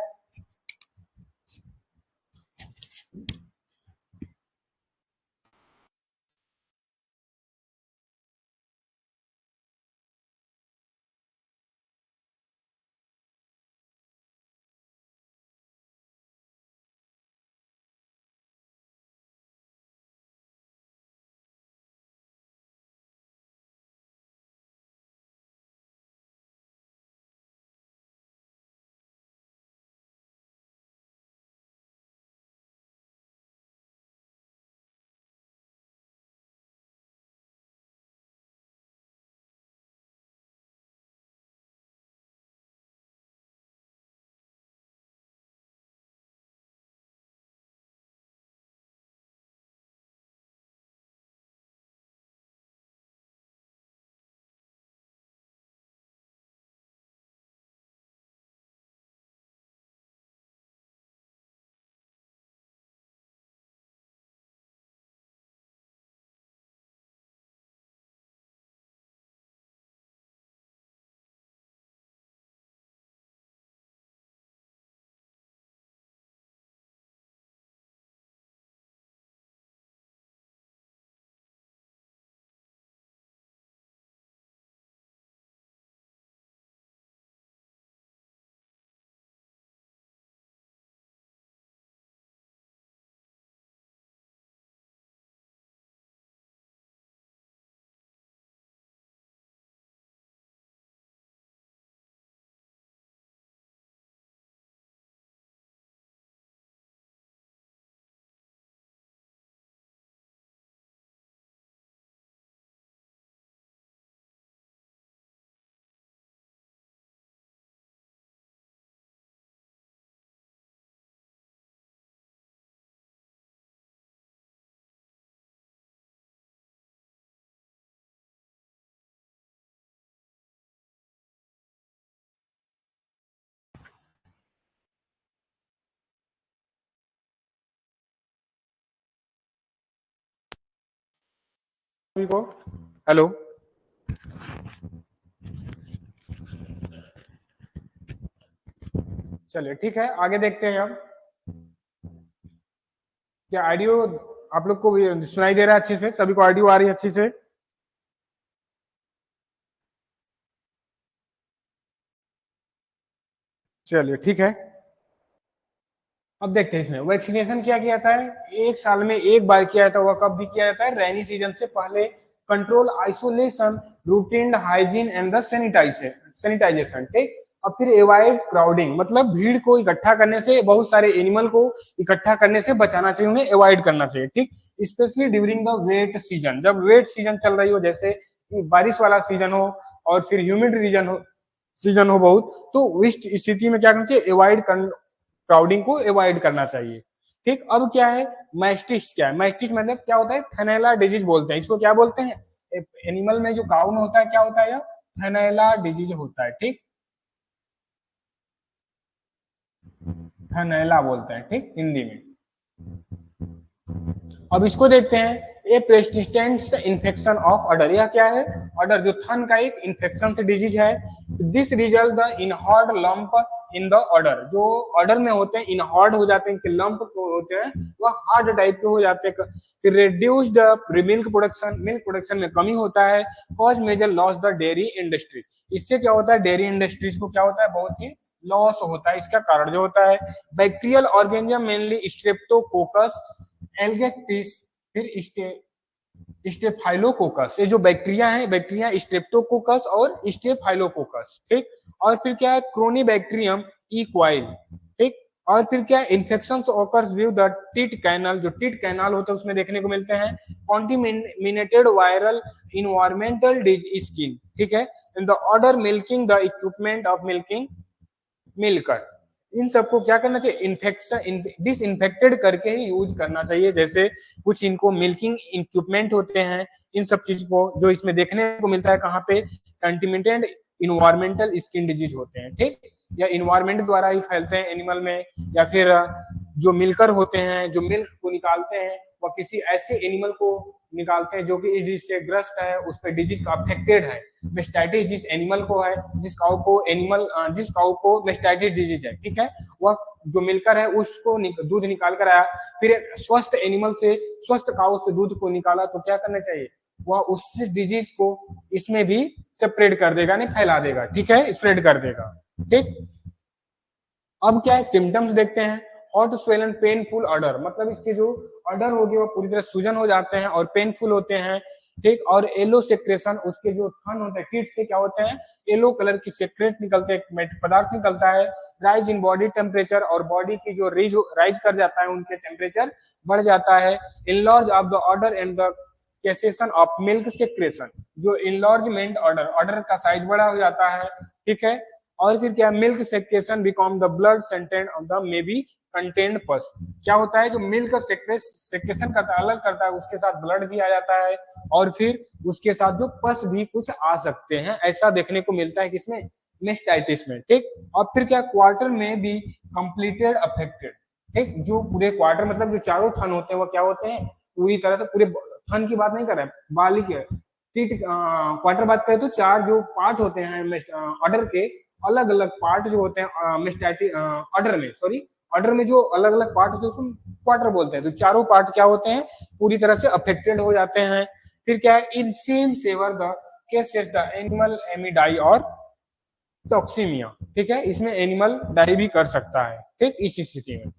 सभी को हेलो। चलिए ठीक है, आगे देखते हैं अब। क्या ऑडियो आप लोग को भी सुनाई दे रहा है अच्छे से? सभी को ऑडियो आ रही है अच्छे से? चलिए ठीक है, अब देखते हैं इसमें वैक्सीनेशन क्या किया जाता है। एक साल में एक बार किया जाता है, वह कब भी किया जाता है? रेनी सीजन से पहले। Control isolation, routine hygiene and the sanitization. ठीक। और फिर एवॉइड क्राउडिंग, मतलब भीड़ को इकट्ठा करने से, बहुत सारे एनिमल को इकट्ठा करने से बचाना चाहिए, उन्हें अवॉइड करना चाहिए। ठीक। Specially during the wet season, जब वेट सीजन चल रही हो, जैसे कि बारिश वाला सीजन हो और फिर ह्यूमिड सीजन हो बहुत, तो इस स्थिति में क्या करना चाहिए? अवॉइड क्राउडिंग को अवॉइड करना चाहिए। ठीक। अब क्या है मैस्टिस? क्या है मैस्टिस? मतलब क्या होता है? थैनेला डिजीज बोलते हैं इसको। क्या बोलते हैं? एनिमल में जो काउ में होता है, क्या होता है? यह थैनेला डिजीज होता है। ठीक, थैनेला बोलते हैं, ठीक, हिंदी में। अब इसको देखते हैं। ए पेस्टिस्टेंट इन्फेक्शन ऑफ अडर, यह क्या है? अडर जो थन का एक इन्फेक्शन से डिजीज है। This result the in hard lump in the udder, जो ऑर्डर में होते हैं इनहॉर्ड हो जाते हैं, लंप होते हैं वह हार्ड टाइप के हो जाते हैं। फिर reduced milk production, milk production में कमी होता है। Cause major loss the dairy industry, इससे क्या होता है? डेयरी इंडस्ट्रीज को क्या होता है? बहुत ही लॉस होता है। इसका कारण जो होता है बैक्टीरियल ऑर्गेनिज्म, मेनली स्ट्रेप्टोकोकस एल्गेक्टिस, फिर स्टेफाइलोकोकस, ये जो बैक्टीरिया है, बैक्टीरिया स्ट्रेप्टोकोकस और स्टेफाइलोकोकस। ठीक। और फिर क्या है? क्रोनीबैक्टीरियम इक्वाइल। ठीक। और फिर क्या? Infection occurs with the teat canal, जो टिट कैनल होता है उसमें देखने को मिलते हैं। Contaminated viral environmental skin. ठीक है। In the order milking the equipment of milking मिलकर, इन सबको क्या करना चाहिए? इन्फेक्शन डिसइंफेक्टेड करके ही यूज करना चाहिए। जैसे कुछ इनको मिल्किंग इक्विपमेंट होते हैं, इन सब चीज को जो इसमें देखने को मिलता है कहाँ पे? कंटिमिनेटेड इन्वायरमेंटल स्किन डिजीज होते हैं। ठीक। या इन्वायरमेंट द्वारा ही फैलते हैं एनिमल में, या फिर जो मिलकर होते हैं, जो मिल्क को निकालते हैं, वह किसी ऐसे एनिमल को निकालते हैं जो कि इस डिजीज से ग्रस्त है, उस पर डिजीज का अफेक्टेड है। मेस्टाइटिस जिस एनिमल को है, जिस काउ को मेस्टाइटिस डिजीज है, ठीक है, वह जो मिलकर है उसको दूध निकाल कर आया, फिर स्वस्थ एनिमल से, स्वस्थ काउ से दूध को निकाला, तो क्या करना चाहिए? वह उस डिजीज को इसमें भी सेपरेट कर देगा, नहीं फैला देगा। ठीक है, स्प्रेड कर देगा। ठीक। अब क्या है? सिम्टम्स देखते हैं। हॉट स्वेलन पेनफुल ऑर्डर, मतलब इसके जो ऑर्डर होगी वो पूरी तरह सूजन हो जाते हैं और पेनफुल होते हैं। ठीक। और येलो सेक्रेशन, उसके जो थन होते हैं, टिट से क्या होते हैं? येलो कलर की सेक्रेट निकलते हैं, पदार्थ निकलता है। राइज इन बॉडी टेम्परेचर, और बॉडी की जो राइज कर जाता है, उनके टेम्परेचर बढ़ जाता है। Enlarge of the udder and the cessation of milk secretion, जो इनलॉर्जमेंट ऑर्डर, ऑर्डर का साइज बड़ा हो जाता है। ठीक है। और फिर क्या? Milk secretion become the blood stained of the may be content pus, क्या होता है? जो मिल्क सेक्रेशन करता है, अलग करता है, उसके साथ ब्लड भी आ जाता है, और फिर उसके साथ जो पस भी कुछ आ सकते हैं, ऐसा देखने को मिलता है किसमें? मेस्टाइटिस में। ठीक। और फिर क्या? क्वार्टर में भी कंप्लीटेड अफेक्टेड। ठीक। जो पूरे क्वार्टर, मतलब जो चारों थन होते हैं, वो क्या होते हैं? पूरी तरह से, पूरे थन की बात नहीं कर रहे, बालिक क्वार्टर बात करें तो चार जो पार्ट होते हैं ऑर्डर के, अलग अलग पार्ट जो होते हैं मेस्टाइटिस ऑर्डर में, सॉरी, ऑर्डर में जो अलग अलग पार्ट होते हैं उसको क्वार्टर बोलते हैं। तो चारों पार्ट क्या होते हैं? पूरी तरह से अफेक्टेड हो जाते हैं। फिर क्या है? In same severe the cases the animal may die और टॉक्सीमिया। ठीक है, इसमें एनिमल डाई भी कर सकता है। ठीक, इस स्थिति में।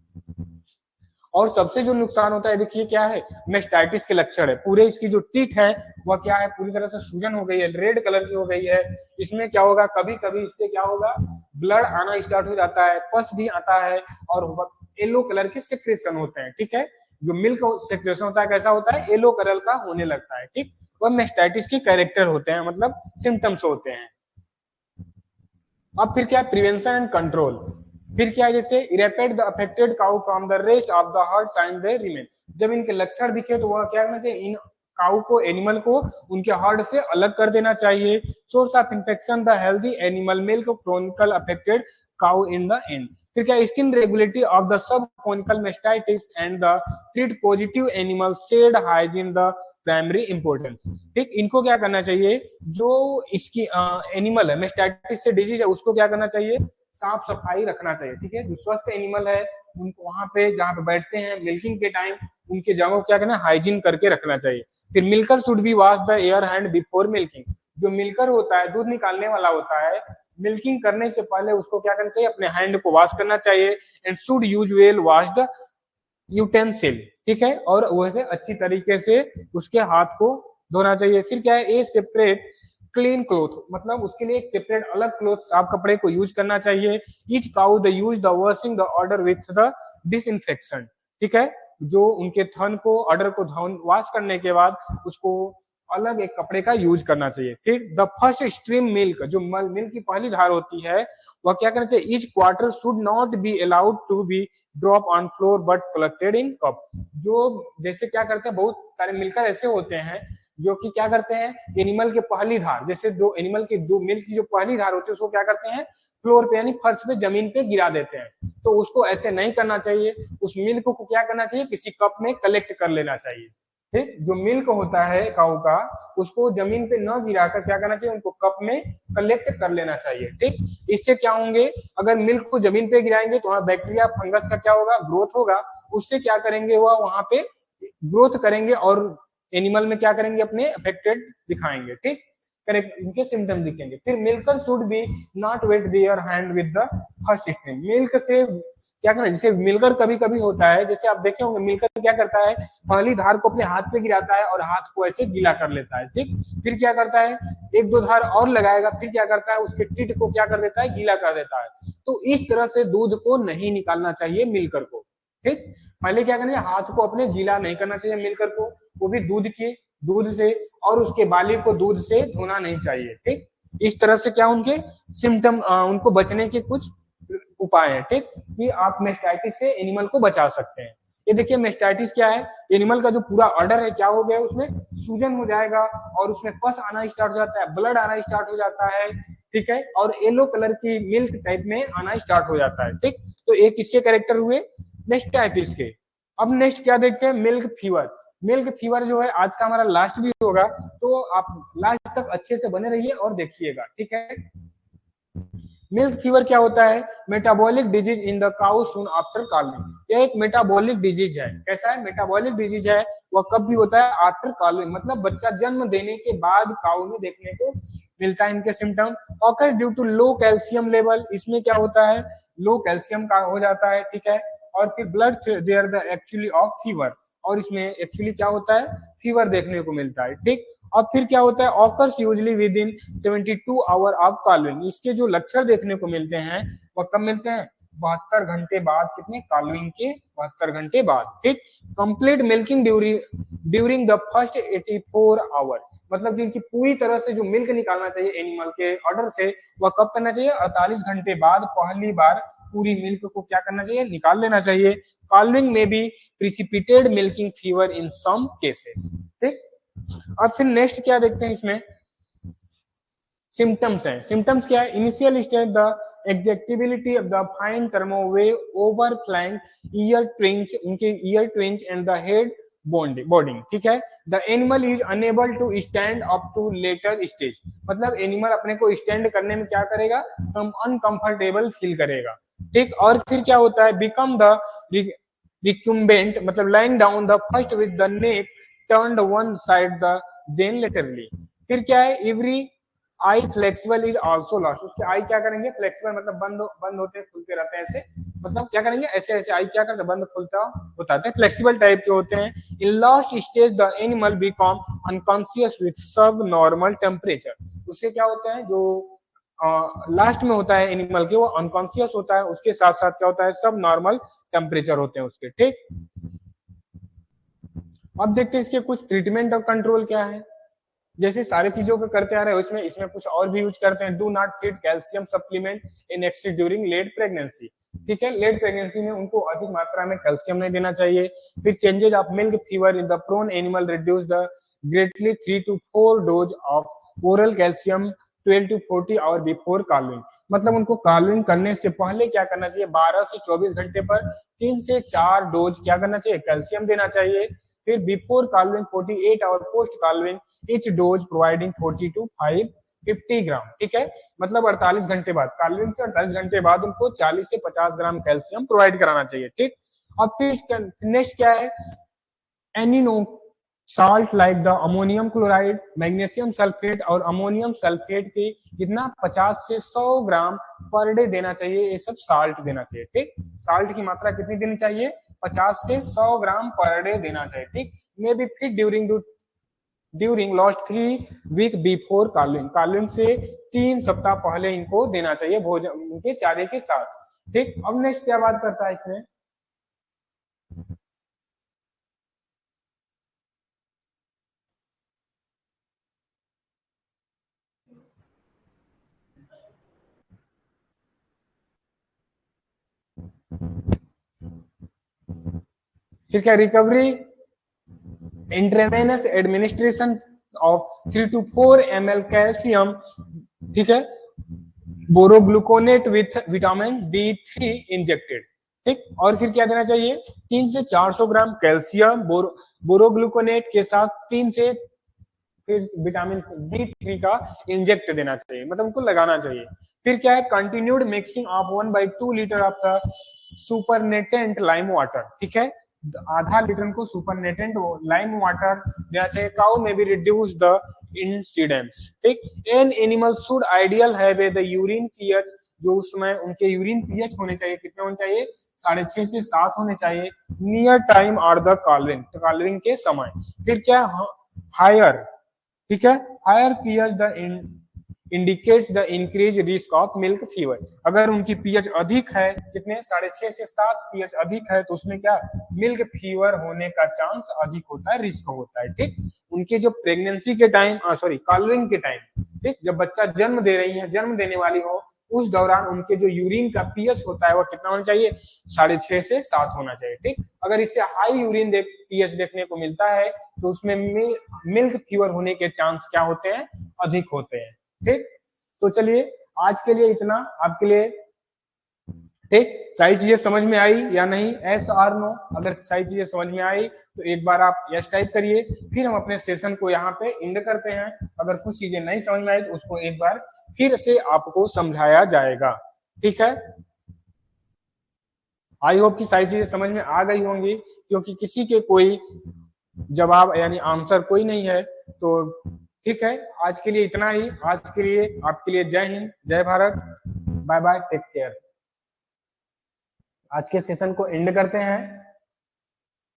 और सबसे जो नुकसान होता है, देखिए क्या है? मेस्टाइटिस के लक्षण है, पूरे इसकी जो टीथ है वह क्या है? पूरी तरह से सूजन हो गई है, रेड कलर की हो गई है। इसमें क्या होगा? कभी कभी इससे क्या होगा? ब्लड आना स्टार्ट हो जाता है, पस भी आता है, और येलो कलर के सेक्रेशन होते हैं। ठीक है, जो मिल्क सेक्रेशन होता है कैसा होता है? येलो कलर का होने लगता है। ठीक, वह मेस्टाइटिस के कैरेक्टर होते हैं, मतलब सिम्टम्स होते हैं। अब फिर क्या? Prevention and control. फिर क्या है? जैसे separate the affected cow from the rest of the herd sign they remain, जब इनके लक्षण दिखे तो वह क्या करना चाहिए? इन काउ को, एनिमल को उनके हर्ड से अलग कर देना चाहिए। Source of infection the healthy animal milk, chronical affected cow in the end. फिर क्या? Skin regulatory of the sub chronical mastitis and the treat positive animal shed hygiene the primary importance. ठीक, इनको क्या करना चाहिए, जो इसकी एनिमल है मेस्टाइटिस से डिजीज है उसको क्या करना चाहिए, साफ सफाई रखना चाहिए। ठीक है, जो स्वस्थ एनिमल है उनको वहां पे जहाँ पे बैठते हैं मिल्किंग के टाइम उनके जगह को क्या करना, हाइजीन करके रखना चाहिए। फिर milker should be wash the air hand before milking. जो मिल्कर होता है, दूध निकालने वाला होता है, मिल्किंग करने से पहले उसको क्या करना चाहिए, अपने हैंड को वॉश करना चाहिए। And should use well wash the utensil. ठीक है, और वैसे अच्छी तरीके से उसके हाथ को धोना चाहिए। फिर क्या है, ए सेपरेट क्लीन क्लोथ, मतलब उसके लिए एक सेपरेट अलग क्लोथ साफ कपड़े को यूज करना चाहिए। Each cow the use the washing the order with the disinfection. ठीक है, जो उनके थन को ऑर्डर को वॉश करने के बाद उसको अलग एक कपड़े का यूज करना चाहिए। फिर द फर्स्ट स्ट्रीम मिल्क, जो मिल्क की पहली धार होती है वह क्या करना चाहिए, each quarter should not be allowed to be drop on floor but collected in cup. जो जैसे क्या करते हैं, बहुत सारे मिल्कर ऐसे होते हैं जो कि क्या करते हैं, एनिमल के पहली धार, जैसे जो एनिमल की दो मिल्क की जो पहली धार होती है उसको क्या करते हैं, फ्लोर पे यानी फर्श पे जमीन पे गिरा देते हैं। तो उसको ऐसे नहीं करना चाहिए, उस मिल्क को क्या करना चाहिए, किसी कप में कलेक्ट कर लेना चाहिए। ठीक, जो मिल्क होता है काऊ का उसको जमीन पे न गिराकर क्या करना चाहिए, उनको कप में कलेक्ट कर लेना चाहिए। ठीक, इससे क्या होंगे, अगर मिल्क को जमीन पे गिराएंगे तो वहां बैक्टीरिया फंगस का क्या होगा, ग्रोथ होगा। उससे क्या करेंगे, वह वहां पे ग्रोथ करेंगे और एनिमल में क्या करेंगे, अपने अफेक्टेड दिखाएंगे। ठीक, करेक्ट, इनके सिम्टम दिखेंगे। फिर milker should be not wet their hand with the first stream. Milk से क्या करना, जैसे मिल्कर कभी कभी होता है, जैसे आप देखे होंगे मिल्कर क्या करता है, पहली धार को अपने हाथ पे गिराता है और हाथ को ऐसे गीला कर लेता है। ठीक, फिर क्या करता है, एक दो धार और लगाएगा, फिर क्या करता है, उसके टिट को क्या कर देता है, गीला कर देता है। तो इस तरह से दूध को नहीं निकालना चाहिए मिल्कर को। ठीक, पहले क्या करना चाहिए, हाथ को अपने गीला नहीं करना चाहिए मिल्कर को, वो भी दूध से, और उसके बाली को दूध से धोना नहीं चाहिए। ठीक, इस तरह से क्या उनके सिम्टम, उनको बचने के कुछ उपाय है। ठीक, कि आप मेस्टाइटिस से एनिमल को बचा सकते हैं। ये देखिए मेस्टाइटिस क्या है, एनिमल का जो पूरा ऑर्डर है क्या हो गया, उसमें सूजन हो जाएगा और उसमें पस आना स्टार्ट हो जाता है, ब्लड आना स्टार्ट हो जाता है। ठीक है, और येलो कलर की मिल्क टाइप में आना स्टार्ट हो जाता है। ठीक, तो एक इसके कैरेक्टर हुए मेस्टाइटिस के। अब नेक्स्ट क्या देखते हैं, मिल्क फीवर। मिल्क फीवर जो है आज का हमारा लास्ट भी होगा, तो आप लास्ट तक अच्छे से बने रहिए और देखिएगा। ठीक है, मिल्क फीवर क्या होता है, metabolic disease in the cow soon after calving. यह एक मेटाबॉलिक डिजीज है। कैसा है, मेटाबॉलिक डिजीज है। वह कब भी होता है, आफ्टर कालविंग, मतलब बच्चा जन्म देने के बाद काउ में देखने को मिलता है। इनके symptom occur due to low calcium level. इसमें क्या होता है, लो कैल्शियम का हो जाता है। ठीक है, और फिर blood there the actually of fever, और इसमें एक्चुअली क्या होता है, फीवर देखने को मिलता है। ठीक, और फिर क्या होता है, occurs usually within 72 hour of calving. इसके जो लक्षण देखने को मिलते हैं वह कब मिलते हैं, 72 घंटे बाद। कितने, कालविंग के 72 घंटे बाद। ठीक, complete milking during the first 84 hour, मतलब जिनकी पूरी तरह से जो मिल्क निकालना चाहिए एनिमल के ऑर्डर से, वह कब करना चाहिए, 48 घंटे बाद पहली बार पूरी मिल्क को क्या करना चाहिए, निकाल लेना चाहिए। कालविंग में भी precipitated milking fever in some cases. ठीक, अब फिर नेक्स्ट क्या देखते हैं, इसमें सिम्टम्स है। सिम्टम्स क्या है, initial stage the excitability of the fine tremor over flank ear twitch, उनके ear twitch and the head bobbing. ठीक है, the animal is unable to stand up to later stage, मतलब एनिमल अपने को stand करने में क्या करेगा, अनकंफर्टेबल फील करेगा। ठीक, और फिर क्या होता है, बिकम द रिक्यूम्बेंट, मतलब lying down the first with the neck turned one side the then laterally. फिर क्या है, every eye flexible is also lost, उसके आई क्या करेंगे, फ्लेक्सिबल मतलब बंद होते खुलते रहते हैं ऐसे, मतलब क्या करेंगे, ऐसे ऐसे आई क्या करते हैं, बंद खुलता होता है, फ्लेक्सिबल टाइप के होते हैं। In last stage the animal become unconscious with सब नॉर्मल टेम्परेचर। उससे क्या होता है, जो लास्ट में होता है एनिमल के, वो अनकॉन्शियस होता है, उसके साथ साथ क्या होता है, सब नॉर्मल टेम्परेचर होते हैं उसके। ठीक, अब देखते हैं इसके कुछ ट्रीटमेंट और कंट्रोल क्या है। जैसे सारी चीजों को करते आ रहे हैं, उसमें इसमें कुछ और भी यूज करते हैं। Do not feed calcium supplement in excess during late pregnancy. ठीक है, लेट प्रेगनेंसी में उनको अधिक मात्रा में कैल्शियम नहीं देना चाहिए। फिर changes of milk fever in the prone animal reduce the greatly 3 to 4 dose of oral calcium 12 to 40 hour before calving, मतलब उनको कालविंग करने से पहले क्या करना चाहिए, 12 से 24 घंटे पर 3 से 4 डोज क्या करना चाहिए, कैल्शियम देना चाहिए। फिर before calving 48 hour, post calving each dose providing 40 to 50 gram, ठीक है, मतलब 48 घंटे बाद, कार्लविंग से 48 घंटे बाद उनको 40 से 50 ग्राम कैल्शियम प्रोवाइड कराना चाहिए, ठीक। अब फिर नेक्स्ट क्या है, anionic salt like the ammonium chloride, magnesium sulphate और अमोनियम सल्फेट की कितना 50 से 100 ग्राम पर डे देना चाहिए, ये सब साल्ट देना चाहिए, ठीक। साल्ट की मात्रा कितनी देनी चाहिए, 50 से 100 ग्राम पर डे देना चाहिए, ठीक। मे बी फिर during last 3 week before calving, calving से 3 सप्ताह पहले इनको देना चाहिए भोजन उनके चारे के साथ, ठीक। अब नेक्स्ट क्या बात करता है इसमें, फिर क्या, recovery intravenous administration of 3 to 4 ml calcium, ठीक है, बोरोग्लूकोनेट विथ विटामिन D3 इंजेक्टेड, ठीक। और फिर क्या देना चाहिए, 3 से 400 ग्राम कैल्शियम बोरोग्लूकोनेट के साथ 3 से फिर विटामिन D3 का इंजेक्ट देना चाहिए, मतलब उनको लगाना चाहिए। फिर क्या है, continued mixing of 1/2 litre of the supernatant lime water, ठीक है, आधा लीटर को सुपरनेटेंट लाइम वाटर देना चाहिए। काउ में भी रिड्यूस द इंसिडेंस, ठीक। An animal should ideal have the urine pH, जो उसमें उनके यूरिन पीएच होने चाहिए, कितने होने चाहिए, 6.5 से 7 होने चाहिए, near time are the calving, तो कॉलरिंग के समय। फिर क्या, हायर, ठीक है, higher pH the indicates the increase risk of milk fever, अगर उनकी पीएच अधिक है, कितने 6.5 से 7 पीएच अधिक है, तो उसमें क्या, मिल्क फीवर होने का चांस अधिक होता है, रिस्क होता है, ठीक। उनके जो प्रेगनेंसी के टाइम, सॉरी कॉलरिंग के टाइम, ठीक, जब बच्चा जन्म दे रही है, जन्म देने वाली हो, उस दौरान उनके जो यूरिन का पीएच होता है वो कितना होना चाहिए, 6.5 से 7 होना चाहिए, ठीक। अगर इससे हाई यूरिन पीएच देखने को मिलता है तो उसमें मिल्क फीवर होने के चांस क्या होते हैं, अधिक होते हैं, ठीक। तो चलिए आज के लिए इतना आपके लिए, ठीक। सारी चीजें समझ में आई या नहीं, एस आर नो, अगर सारी चीजें समझ में आई तो एक बार आप यस टाइप करिए, फिर हम अपने सेशन को यहाँ पे एंड करते हैं। अगर कुछ चीजें नहीं समझ में आई तो उसको एक बार फिर से आपको समझाया जाएगा, ठीक है। आई होप कि सारी चीजें समझ में आ गई होंगी, क्योंकि किसी के कोई जवाब यानी आंसर कोई नहीं है, तो ठीक है, आज के लिए इतना ही। आज के लिए आपके लिए जय हिंद, जय Bharat, bye bye, take care. आज के सेशन को एंड करते हैं।